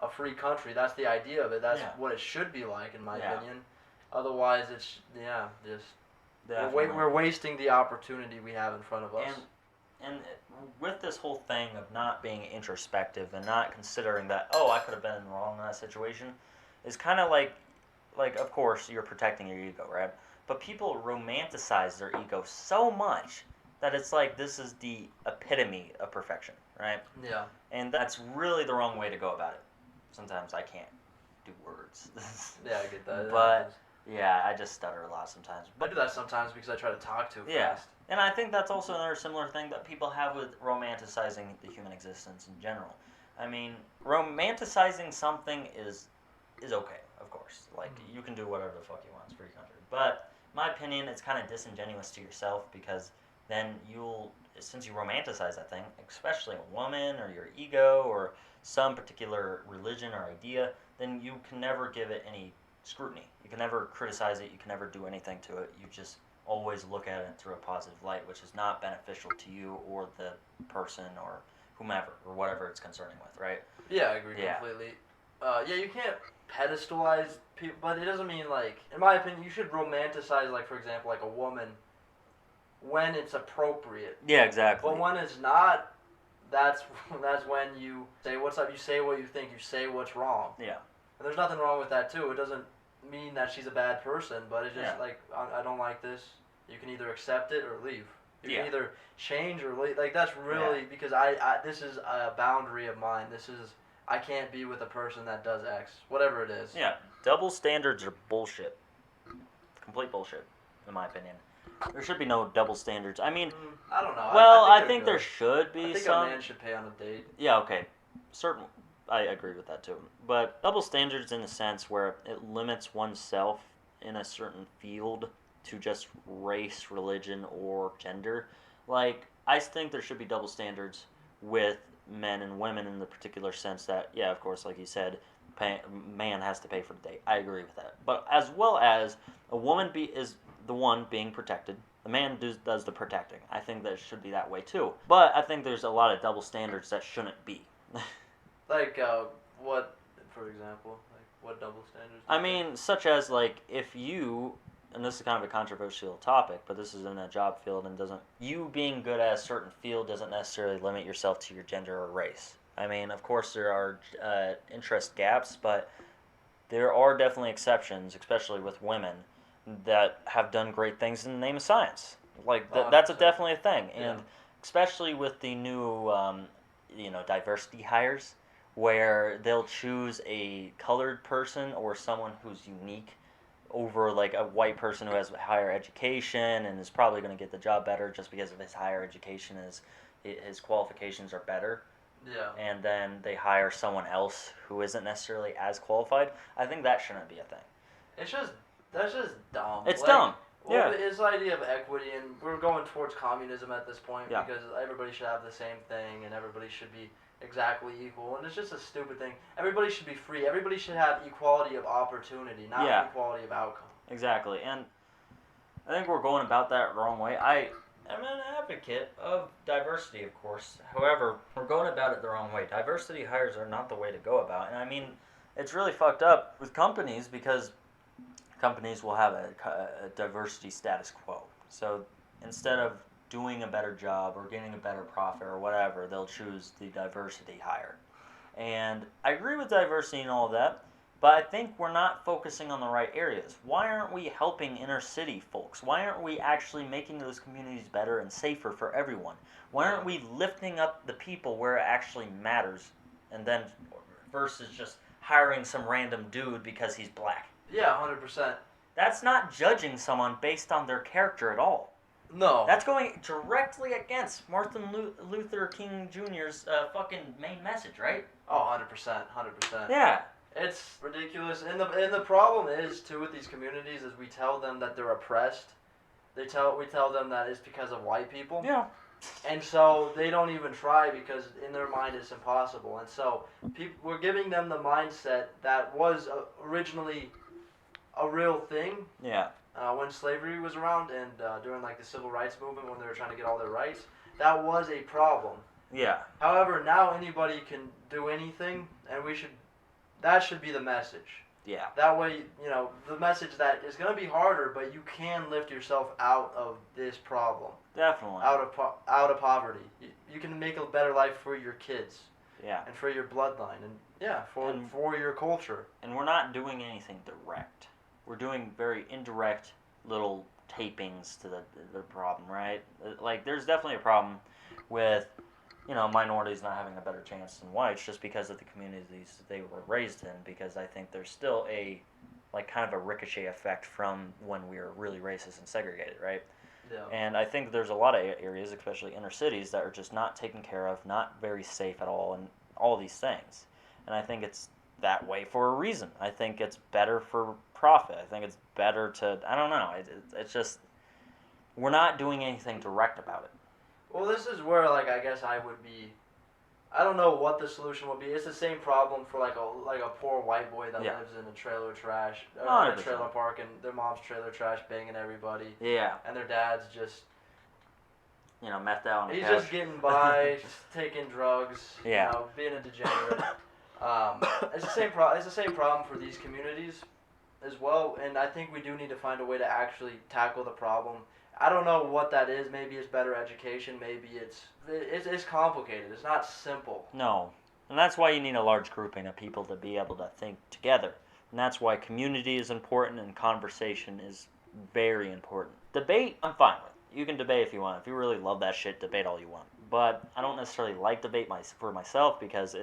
a free country. That's the idea of it. That's what it should be like, in my opinion. Otherwise, it's just we're wasting the opportunity we have in front of us. And with this whole thing of not being introspective and not considering that, I could have been wrong in that situation, is kind of like of course you're protecting your ego, right? But people romanticize their ego so much that it's like this is the epitome of perfection, right? Yeah. And that's really the wrong way to go about it. Sometimes I can't do words. Yeah, I get that. But yeah, I just stutter a lot sometimes. I do that sometimes because I try to talk too fast. And I think that's also another similar thing that people have with romanticizing the human existence in general. I mean, romanticizing something is okay, of course. Like, you can do whatever the fuck you want. It's free country. But in my opinion, it's kind of disingenuous to yourself, because then since you romanticize that thing, especially a woman or your ego or some particular religion or idea, then you can never give it any scrutiny. You can never criticize it. You can never do anything to it. You just always look at it through a positive light, which is not beneficial to you or the person or whomever or whatever it's concerning with, right? Yeah, I agree completely. You can't pedestalize people, but it doesn't mean, like, in my opinion, you should romanticize, like, for example, like a woman when it's appropriate. Yeah, exactly. But when it's not, that's when you say what's up, you say what you think, you say what's wrong. Yeah. And there's nothing wrong with that, too. It doesn't mean that she's a bad person, but it's just like, I don't like this. You can either accept it or leave. You can either change or leave. Like, that's really, because this is a boundary of mine. I can't be with a person that does X, whatever it is. Yeah, double standards are bullshit. Complete bullshit, in my opinion. There should be no double standards. I mean, I don't know. Well, I think there should be some. I think a man should pay on a date. Yeah, okay. I agree with that too. But double standards in a sense where it limits oneself in a certain field to just race, religion, or gender. Like, I think there should be double standards with men and women in the particular sense that, of course, like you said, man has to pay for the date. I agree with that. But as well as a woman is the one being protected, the man does the protecting. I think that it should be that way too. But I think there's a lot of double standards that shouldn't be. Like, what, for example? Like, what double standards? I mean, such as, like, if you, and this is kind of a controversial topic, but this is in a job field and you being good at a certain field doesn't necessarily limit yourself to your gender or race. I mean, of course there are interest gaps, but there are definitely exceptions, especially with women, that have done great things in the name of science. Like that's definitely a thing, and especially with the new, diversity hires, where they'll choose a colored person or someone who's unique over like a white person who has higher education and is probably going to get the job better just because of his higher education, his qualifications are better. Yeah. And then they hire someone else who isn't necessarily as qualified. I think that shouldn't be a thing. That's just dumb. It's dumb. Well, it's the idea of equity, and we're going towards communism at this point because everybody should have the same thing and everybody should be exactly equal, and it's just a stupid thing. Everybody should be free. Everybody should have equality of opportunity, not equality of outcome. Exactly, and I think we're going about that the wrong way. I am an advocate of diversity, of course. However, we're going about it the wrong way. Diversity hires are not the way to go about it, and I mean, it's really fucked up with companies because companies will have a diversity status quo. So instead of doing a better job or getting a better profit or whatever, they'll choose the diversity hire. And I agree with diversity and all of that, but I think we're not focusing on the right areas. Why aren't we helping inner city folks? Why aren't we actually making those communities better and safer for everyone? Why aren't we lifting up the people where it actually matters, and then versus just hiring some random dude because he's black? Yeah, 100%. That's not judging someone based on their character at all. No. That's going directly against Martin Luther King Jr.'s fucking main message, right? Oh, 100%, 100%. Yeah. It's ridiculous. And the problem is, too, with these communities is we tell them that they're oppressed. We tell them that it's because of white people. Yeah. And so they don't even try because in their mind it's impossible. And so we're giving them the mindset that was originally a real thing. Yeah. When slavery was around and during like the civil rights movement when they were trying to get all their rights, that was a problem. Yeah. However, now anybody can do anything, and that should be the message. Yeah. That way, the message that is going to be harder, but you can lift yourself out of this problem. Definitely. Out of poverty. You can make a better life for your kids. Yeah. And for your bloodline, and for your culture. And we're not doing anything direct. We're doing very indirect little tapings to the problem, right? Like, there's definitely a problem with, minorities not having a better chance than whites just because of the communities they were raised in, because I think there's still kind of a ricochet effect from when we were really racist and segregated, right? Yeah. And I think there's a lot of areas, especially inner cities, that are just not taken care of, not very safe at all, and all these things. And I think it's that way for a reason. I think it's better for profit. I think it's better I don't know. It's just, we're not doing anything direct about it. Well, this is where, I guess I would be, I don't know what the solution would be. It's the same problem for, a poor white boy that lives in a trailer trash, in a trailer park, and their mom's trailer trash banging everybody. Yeah. And their dad's just, methed out on the couch. He's just getting by, just taking drugs, yeah. Being a degenerate. It's the same problem for these communities as well, and I think we do need to find a way to actually tackle the problem. I don't know what that is. Maybe it's better education. Maybe it's complicated. It's not simple. No, and that's why you need a large grouping of people to be able to think together. And that's why community is important and conversation is very important. Debate, I'm fine with. You can debate if you want. If you really love that shit, debate all you want. But I don't necessarily like debate for myself because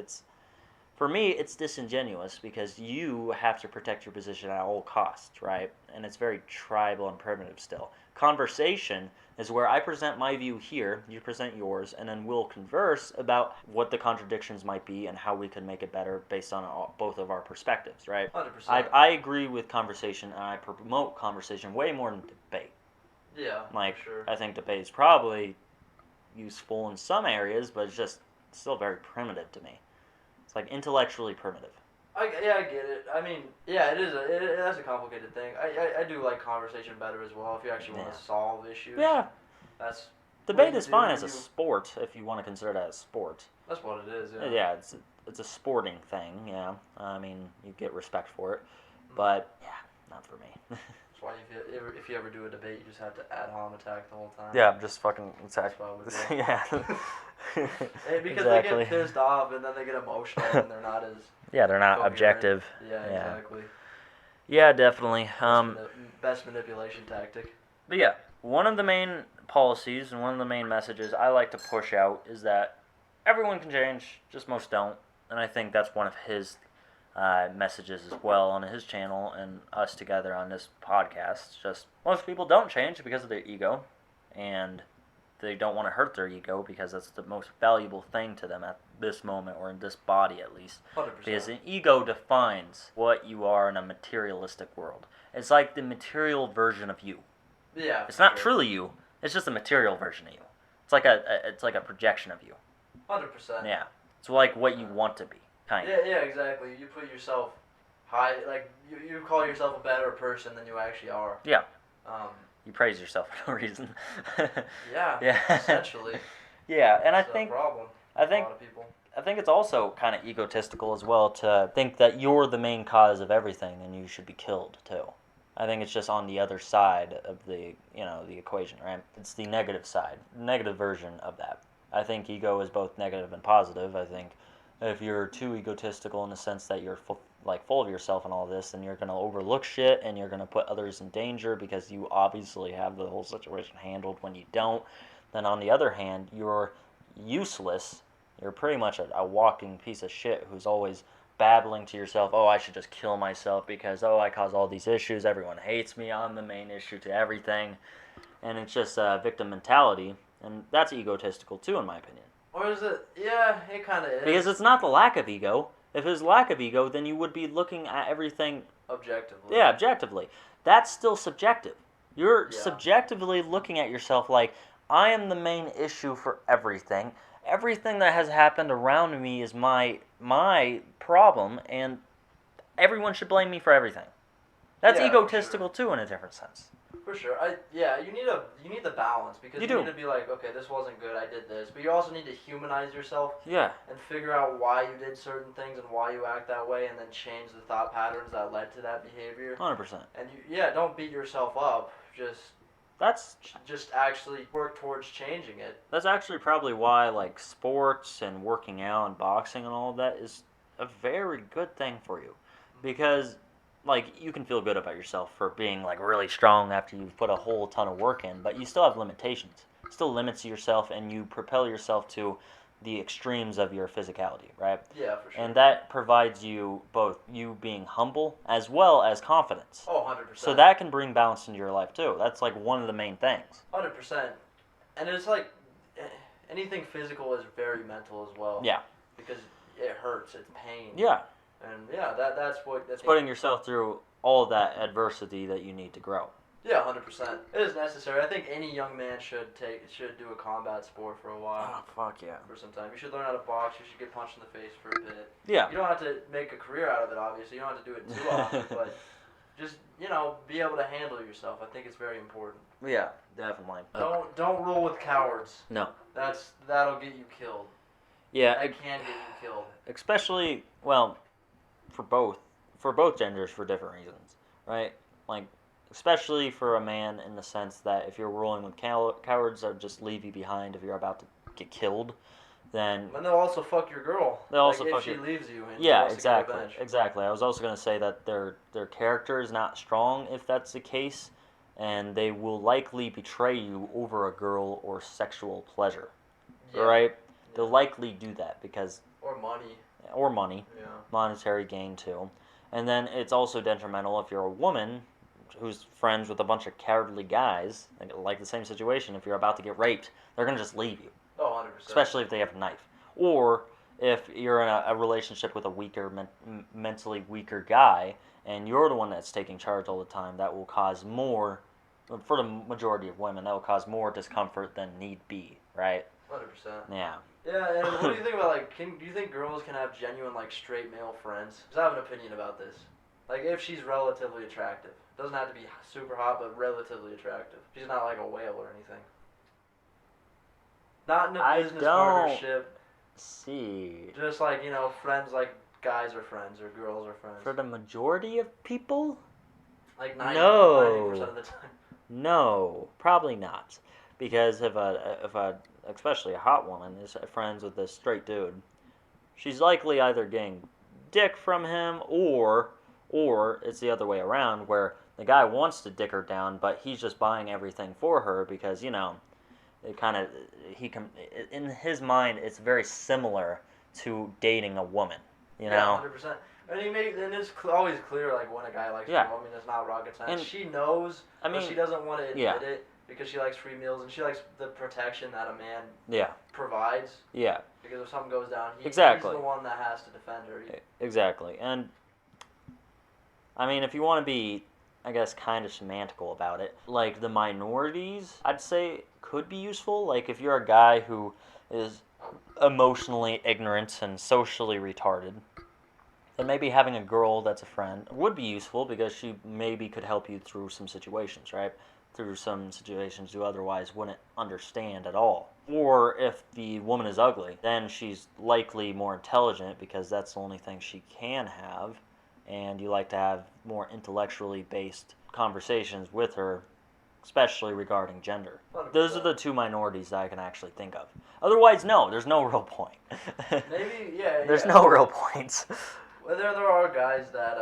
for me, it's disingenuous because you have to protect your position at all costs, right? And it's very tribal and primitive still. Conversation is where I present my view here, you present yours, and then we'll converse about what the contradictions might be and how we can make it better based on both of our perspectives, right? 100%. I agree with conversation, and I promote conversation way more than debate. Yeah, sure. I think debate is probably useful in some areas, but it's still very primitive to me. It's intellectually primitive. I get it. I mean, yeah, that's a complicated thing. I do like conversation better as well if you actually want to solve issues. Yeah. Debate is fine as a sport if you want to consider it as a sport. That's what it is, yeah. Yeah, it's a sporting thing, yeah. I mean, you get respect for it, but yeah, not for me. That's why if you ever do a debate, you just have to ad hom attack the whole time. Yeah, just fucking attack. Yeah. Because they get pissed off and then they get emotional and they're not as Yeah, they're not objective. Yeah, exactly. Yeah, definitely. Best manipulation tactic. But yeah, one of the main policies and one of the main messages I like to push out is that everyone can change, just most don't. And I think that's one of his messages as well on his channel and us together on this podcast. Just most people don't change because of their ego, and they don't want to hurt their ego because that's the most valuable thing to them at this moment, or in this body at least. 100%. Because an ego defines what you are in a materialistic world. It's like the material version of you. Yeah. It's not truly you. It's just a material version of you. It's like a projection of you. 100%. Yeah. It's like what you want to be, kind of. Yeah, exactly. You put yourself high, like you call yourself a better person than you actually are. Yeah. You praise yourself for no reason. Yeah. Essentially. Yeah, and That's a problem. I think it's also kind of egotistical as well to think that you're the main cause of everything and you should be killed too. I think it's just on the other side of the equation, right? It's the negative side, negative version of that. I think ego is both negative and positive. I think if you're too egotistical in the sense that you're full of yourself and all this, then you're going to overlook shit and you're going to put others in danger because you obviously have the whole situation handled when you don't. Then on the other hand, you're useless. You're pretty much a walking piece of shit who's always babbling to yourself, oh, I should just kill myself because, oh, I cause all these issues, everyone hates me, I'm the main issue to everything. And it's just a victim mentality, and that's egotistical too, in my opinion. Or is it? Yeah, it kind of is. Because it's not the lack of ego. If it was lack of ego, then you would be looking at everything objectively. Yeah, objectively. That's still subjective. You're subjectively looking at yourself like, I am the main issue for everything. Everything that has happened around me is my problem, and everyone should blame me for everything. That's egotistical too, in a different sense. For sure. You need the balance, because you need to be like, okay, this wasn't good, I did this, but you also need to humanize yourself. Yeah. And figure out why you did certain things and why you act that way, and then change the thought patterns that led to that behavior. 100%. And don't beat yourself up. Just actually work towards changing it. That's actually probably why, like, sports and working out and boxing and all of that is a very good thing for you. Because, like, you can feel good about yourself for being, like, really strong after you've put a whole ton of work in, but you still have limitations. It still limits yourself, and you propel yourself to the extremes of your physicality, right? Yeah, for sure. And that provides you both you being humble as well as confidence. Oh, 100%. So that can bring balance into your life too. That's like one of the main things. 100%. And it's like anything physical is very mental as well. Yeah. Because it hurts, it's pain. Yeah. And that's putting yourself through all of that adversity that you need to grow. Yeah, 100%. It is necessary. I think any young man should do a combat sport for a while. Oh, fuck yeah. For some time. You should learn how to box. You should get punched in the face for a bit. Yeah. You don't have to make a career out of it, obviously. You don't have to do it too often, but just, be able to handle yourself. I think it's very important. Yeah, definitely. Don't roll with cowards. No. That'll get you killed. Yeah. That can get you killed. Especially, well, for both genders for different reasons, right? Like, especially for a man in the sense that if you're rolling with cowards, they'll just leave you behind if you're about to get killed. Then and they'll also fuck your girl. They'll also fuck if she leaves you. And yeah, exactly. I was also going to say that their character is not strong if that's the case, and they will likely betray you over a girl or sexual pleasure. Yeah. Right? Yeah. They'll likely do that because or money. Yeah. Monetary gain too. And then it's also detrimental if you're a woman who's friends with a bunch of cowardly guys, like the same situation. If you're about to get raped, they're going to just leave you. Oh, 100%. Especially if they have a knife. Or if you're in a relationship with a weaker, mentally weaker guy, and you're the one that's taking charge all the time, that will cause more, for the majority of women, that will cause more discomfort than need be, right? 100%. Yeah. Yeah, and what do you think about, do you think girls can have genuine, straight male friends? Because I have an opinion about this. If she's relatively attractive. Doesn't have to be super hot, but relatively attractive. She's not like a whale or anything. Not in a business partnership. See. Just friends like guys are friends or girls are friends. For the majority of people? 90% of the time. No, probably not. Because if especially a hot woman is friends with a straight dude, she's likely either getting dick from him, or it's the other way around, where the guy wants to dick her down, but he's just buying everything for her because, you know, in his mind, it's very similar to dating a woman, you know? 100%. And it's always clear, like, when a guy likes a girl. I mean, it's not rocket science. And she knows, but she doesn't want to admit it because she likes free meals and she likes the protection that a man provides. Yeah. Because if something goes down, he's the one that has to defend her. Exactly. And, I mean, if you want to be, I guess, kind of semantical about it, like, the minorities, I'd say, could be useful. Like, if you're a guy who is emotionally ignorant and socially retarded, then maybe having a girl that's a friend would be useful because she maybe could help you through some situations, right? Through some situations you otherwise wouldn't understand at all. Or if the woman is ugly, then she's likely more intelligent because that's the only thing she can have, and you like to have more intellectually based conversations with her, especially regarding gender. 100%. Those are the two minorities that I can actually think of. Otherwise, no, there's no real point. There's no real points. Well, there are guys that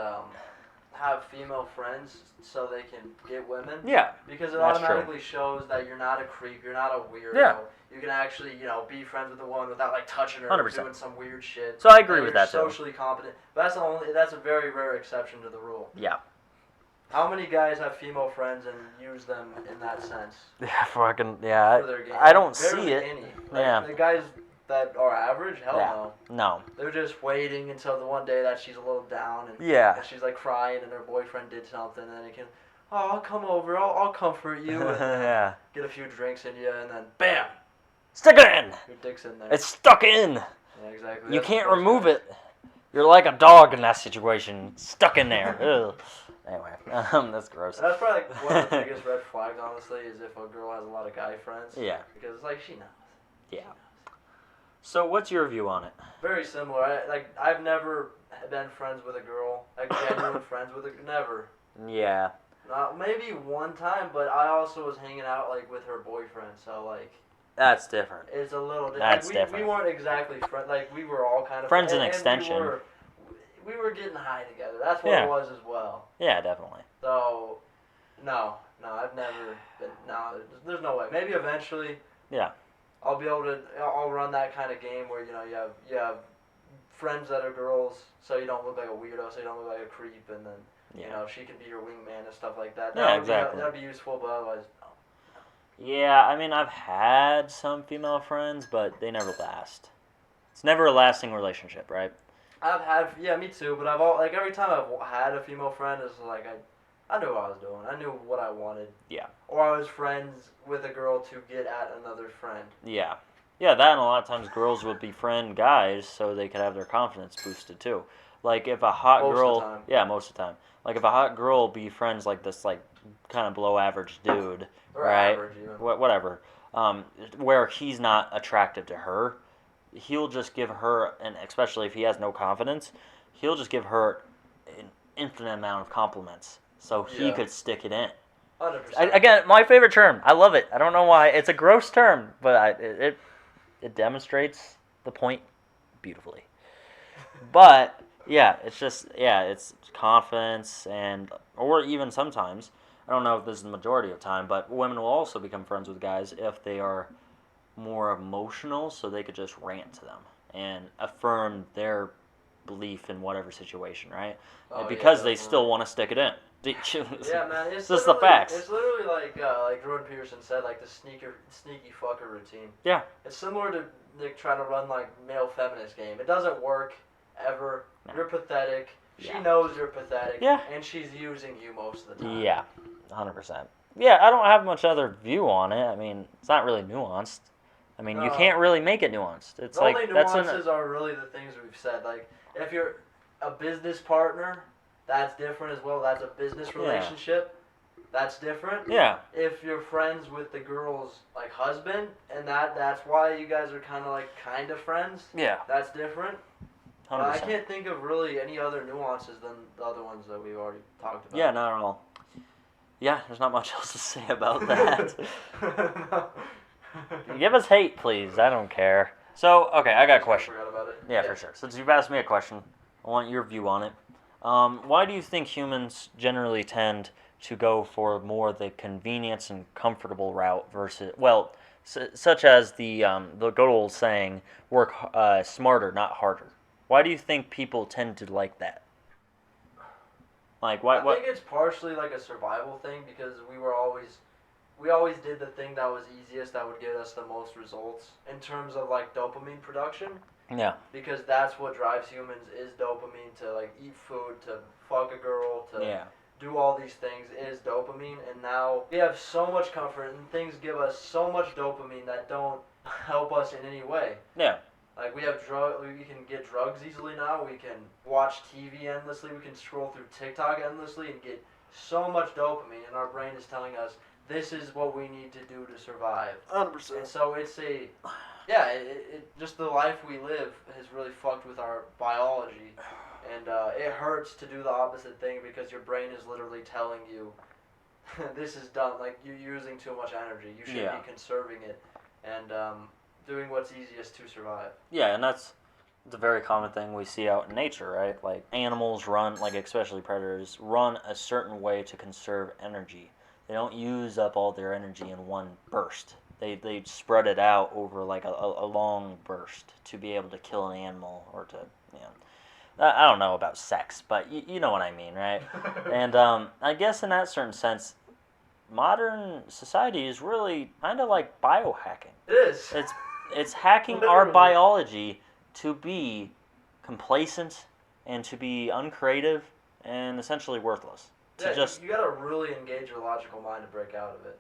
have female friends so they can get women. Yeah. Because it automatically shows that you're not a creep, you're not a weirdo. Yeah. You can actually, you know, be friends with a woman without, like, touching her 100%. Or doing some weird shit. So I agree with that, too. Socially competent. But that's a very rare exception to the rule. Yeah. How many guys have female friends and use them in that sense? Yeah, fucking, yeah. I don't see it. Any. Like, the guys that are average, hell no. No. They're just waiting until the one day that she's a little down and she's, like, crying and her boyfriend did something and then he can, I'll come over, I'll comfort you and get a few drinks in you and then bam! Stick it in! Your dick's in there. It's stuck in! Yeah, exactly. You can't remove it. You're like a dog in that situation. Stuck in there. Ugh. Anyway, that's gross. That's probably, like, one of the biggest red flags, honestly, is if a girl has a lot of guy friends. Yeah. Because, like, she knows. Yeah. So, what's your view on it? Very similar. I've never been friends with a girl, like, genuine friends with never. Yeah. Maybe one time, but I also was hanging out, like, with her boyfriend, so, like... That's different. It's a little different. That's different. We weren't exactly friends. Like, we were all kind of... Friends in extension. We were getting high together. That's what it was as well. Yeah, definitely. So, no, I've never been... No, there's no way. Maybe eventually... Yeah. I'll run that kind of game where, you know, you have friends that are girls, so you don't look like a weirdo, so you don't look like a creep, and then, you know, she can be your wingman and stuff like that. That'd be useful, but otherwise, no. Yeah, I mean, I've had some female friends, but they never last. It's never a lasting relationship, right? Me too, but every time I've had a female friend, it's like, I knew what I was doing. I knew what I wanted. Yeah. Or I was friends with a girl to get at another friend. Yeah. Yeah, that and a lot of times girls would befriend guys so they could have their confidence boosted too. Like if a hot girl... Most of the time. Yeah, most of the time. Like if a hot girl befriends like this like kind of below average dude, or right? Average, even. Whatever. Where he's not attractive to her, he'll just give her, and especially if he has no confidence, he'll just give her an infinite amount of compliments. So he could stick it in. 100%. Again, my favorite term. I love it. I don't know why. It's a gross term, but it demonstrates the point beautifully. But, yeah, it's just, it's confidence or even sometimes, I don't know if this is the majority of time, but women will also become friends with guys if they are more emotional, so they could just rant to them and affirm their belief in whatever situation, right? Because they still want to stick it in. Yeah, man, it's just the facts. It's literally like Jordan Peterson said, like the sneaky fucker routine. Yeah. It's similar to Nick trying to run like male feminist game. It doesn't work ever. No. You're pathetic. She knows you're pathetic. Yeah. And she's using you most of the time. Yeah, 100%. Yeah, I don't have much other view on it. I mean, it's not really nuanced. I mean, you can't really make it nuanced. It's the only nuances are really the things we've said. Like, if you're a business partner, that's different as well. That's a business relationship. That's different. Yeah. If you're friends with the girl's like husband, and that's why you guys are kind of friends. Yeah. That's different. 100%. I can't think of really any other nuances than the other ones that we've already talked about. Yeah, not at all. Yeah, there's not much else to say about that. Give us hate, please. I don't care. So, okay, I got a question. I forgot about it. Yeah, for sure. Since you've asked me a question, I want your view on it. Why do you think humans generally tend to go for more the convenience and comfortable route versus, well, such as the good old saying, work smarter, not harder? Why do you think people tend to like that? Like, why? I think it's partially like a survival thing because we always did the thing that was easiest, that would get us the most results in terms of like dopamine production. Yeah. Because that's what drives humans, is dopamine. To like eat food, to fuck a girl, to do all these things is dopamine. And now we have so much comfort and things give us so much dopamine that don't help us in any way. Yeah. Like we can get drugs easily now. We can watch TV endlessly. We can scroll through TikTok endlessly and get so much dopamine, and our brain is telling us this is what we need to do to survive. 100%. And so it's just the life we live has really fucked with our biology, and it hurts to do the opposite thing because your brain is literally telling you this is done. Like you're using too much energy. You should be conserving it, and doing what's easiest to survive. Yeah, and it's a very common thing we see out in nature, right? Like animals run, like especially predators, run a certain way to conserve energy. They don't use up all their energy in one burst. They spread it out over like a long burst to be able to kill an animal or to, I don't know about sex, but you know what I mean, right? And I guess in that certain sense, modern society is really kind of like biohacking. It is. It's hacking our biology to be complacent and to be uncreative and essentially worthless. You gotta really engage your logical mind to break out of it.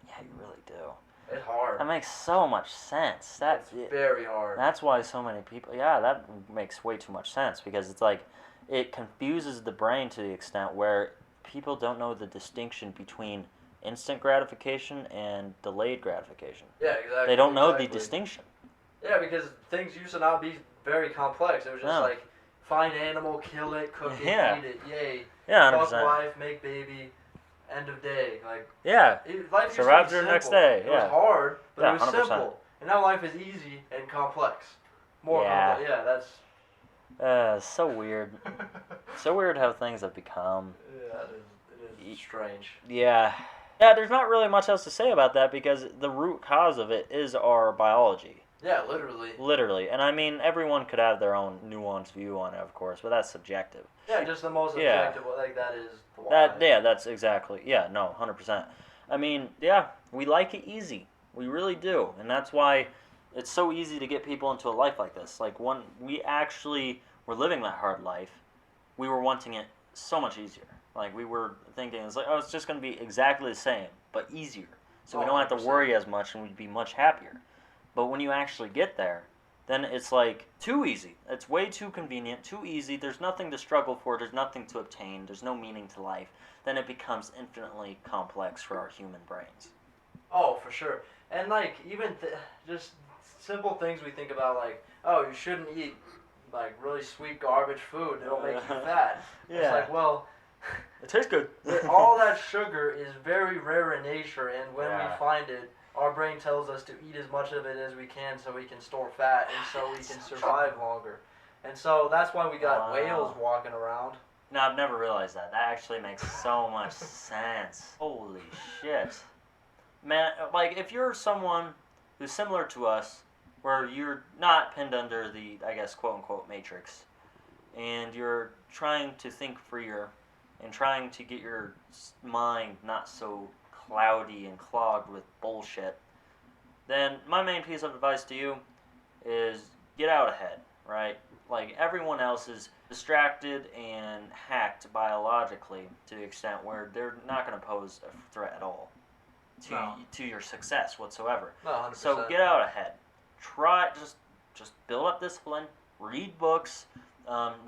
Yeah, you really do. It's hard. That makes so much sense. It's very hard. That's why so many people... Yeah, that makes way too much sense because it's like it confuses the brain to the extent where people don't know the distinction between instant gratification and delayed gratification. Yeah, exactly. They don't know the distinction. Yeah, because things used to not be very complex. It was just like find animal, kill it, cook it, eat it, yay. Yeah, 100%. Fuck wife, make baby, end of day. Like life survive the next day. It was hard, but it was 100%. Simple. And now life is easy and complex. More complex. Yeah, that's. So weird. So weird how things have become. Yeah, it is strange. Yeah. Yeah, there's not really much else to say about that because the root cause of it is our biology. Yeah, literally. Literally. And I mean, everyone could have their own nuanced view on it, of course, but that's subjective. Yeah, just the most objective, like that is why. That's exactly, 100%. I mean, we like it easy. We really do. And that's why it's so easy to get people into a life like this. Like, when we actually were living that hard life, we were wanting it so much easier. Like, we were thinking, it's just going to be exactly the same, but easier. So we don't have to worry as much and we'd be much happier. But when you actually get there, then it's like too easy. It's way too convenient, too easy. There's nothing to struggle for. There's nothing to obtain. There's no meaning to life. Then it becomes infinitely complex for our human brains. Oh, for sure. And like even just simple things we think about, like, oh, you shouldn't eat like really sweet garbage food. It'll make you fat. Yeah. It's like, well, it tastes good. All that sugar is very rare in nature, and when we find it, our brain tells us to eat as much of it as we can so we can store fat and so we can survive longer. And so that's why we got whales walking around. No, I've never realized that. That actually makes so much sense. Holy shit. Man, like, if you're someone who's similar to us, where you're not pinned under the, I guess, quote-unquote matrix, and you're trying to think freer and trying to get your mind not so cloudy and clogged with bullshit, then my main piece of advice to you is get out ahead, right? Like, everyone else is distracted and hacked biologically to the extent where they're not going to pose a threat at all to your success whatsoever. No, 100%. So get out ahead. Try, just build up discipline, read books,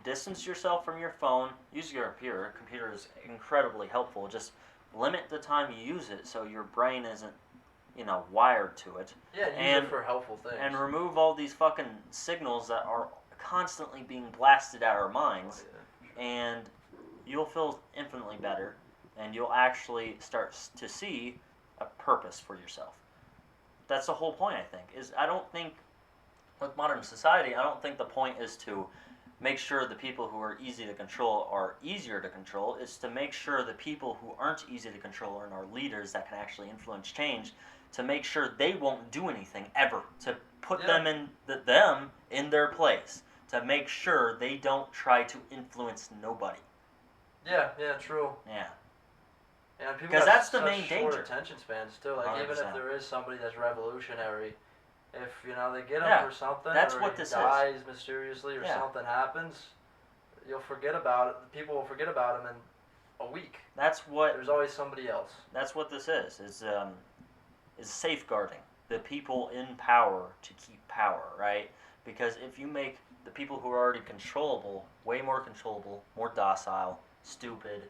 distance yourself from your phone, use your computer. Computer is incredibly helpful. Just limit the time you use it so your brain isn't, wired to it. Yeah, use it for helpful things. And remove all these fucking signals that are constantly being blasted at our minds. And you'll feel infinitely better, and you'll actually start to see a purpose for yourself. That's the whole point, I think. I don't think, with modern society, I don't think the point is to make sure the people who are easy to control are easier to control. It's to make sure the people who aren't easy to control and are leaders that can actually influence change, to make sure they won't do anything ever, to put them in their place, to make sure they don't try to influence nobody. Yeah, true. Yeah. And people because that's the such main short danger. Attention spans too. Like 100%. even if there is somebody that's revolutionary, if they get him for something, that's or what he this dies mysteriously, or something happens, you'll forget about it. People will forget about him in a week. There's always somebody else. That's what this is safeguarding the people in power to keep power, right? Because if you make the people who are already controllable way more controllable, more docile, stupid,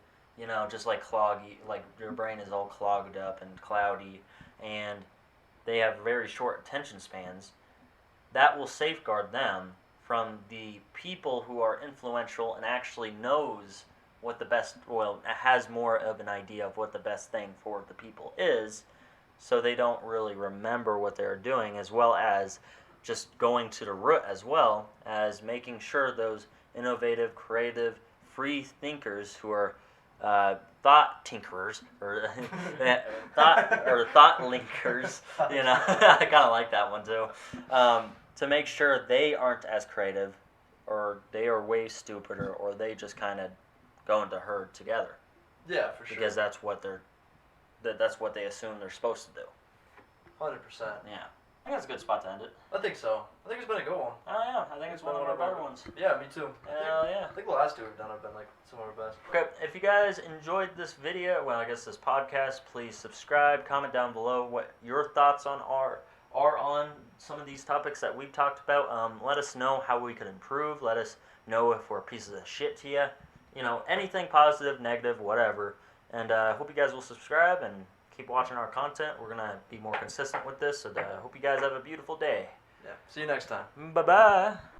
just like cloggy, like your brain is all clogged up and cloudy, and they have very short attention spans, that will safeguard them from the people who are influential and actually knows what the best, has more of an idea of what the best thing for the people is, so they don't really remember what they're doing, as well as just going to the root, as well as making sure those innovative, creative, free thinkers who are thought tinkerers or thought linkers, I kind of like that one too, to make sure they aren't as creative, or they are way stupider, or they just kind of go into herd together. Yeah, for sure. Because that's what they assume they're supposed to do. 100%. Yeah. I think that's a good spot to end it. I think so. I think it's been a good one. Oh yeah, I think it's one of our better ones. Yeah, me too. Hell yeah. I think the last two we've done have been some of our best. Okay, if you guys enjoyed this video, this podcast, please subscribe, comment down below what your thoughts are on some of these topics that we've talked about. Let us know how we could improve. Let us know if we're pieces of shit to you. Anything positive, negative, whatever. And I hope you guys will subscribe and keep watching our content. We're going to be more consistent with this. And I hope you guys have a beautiful day. Yeah. See you next time. Bye-bye.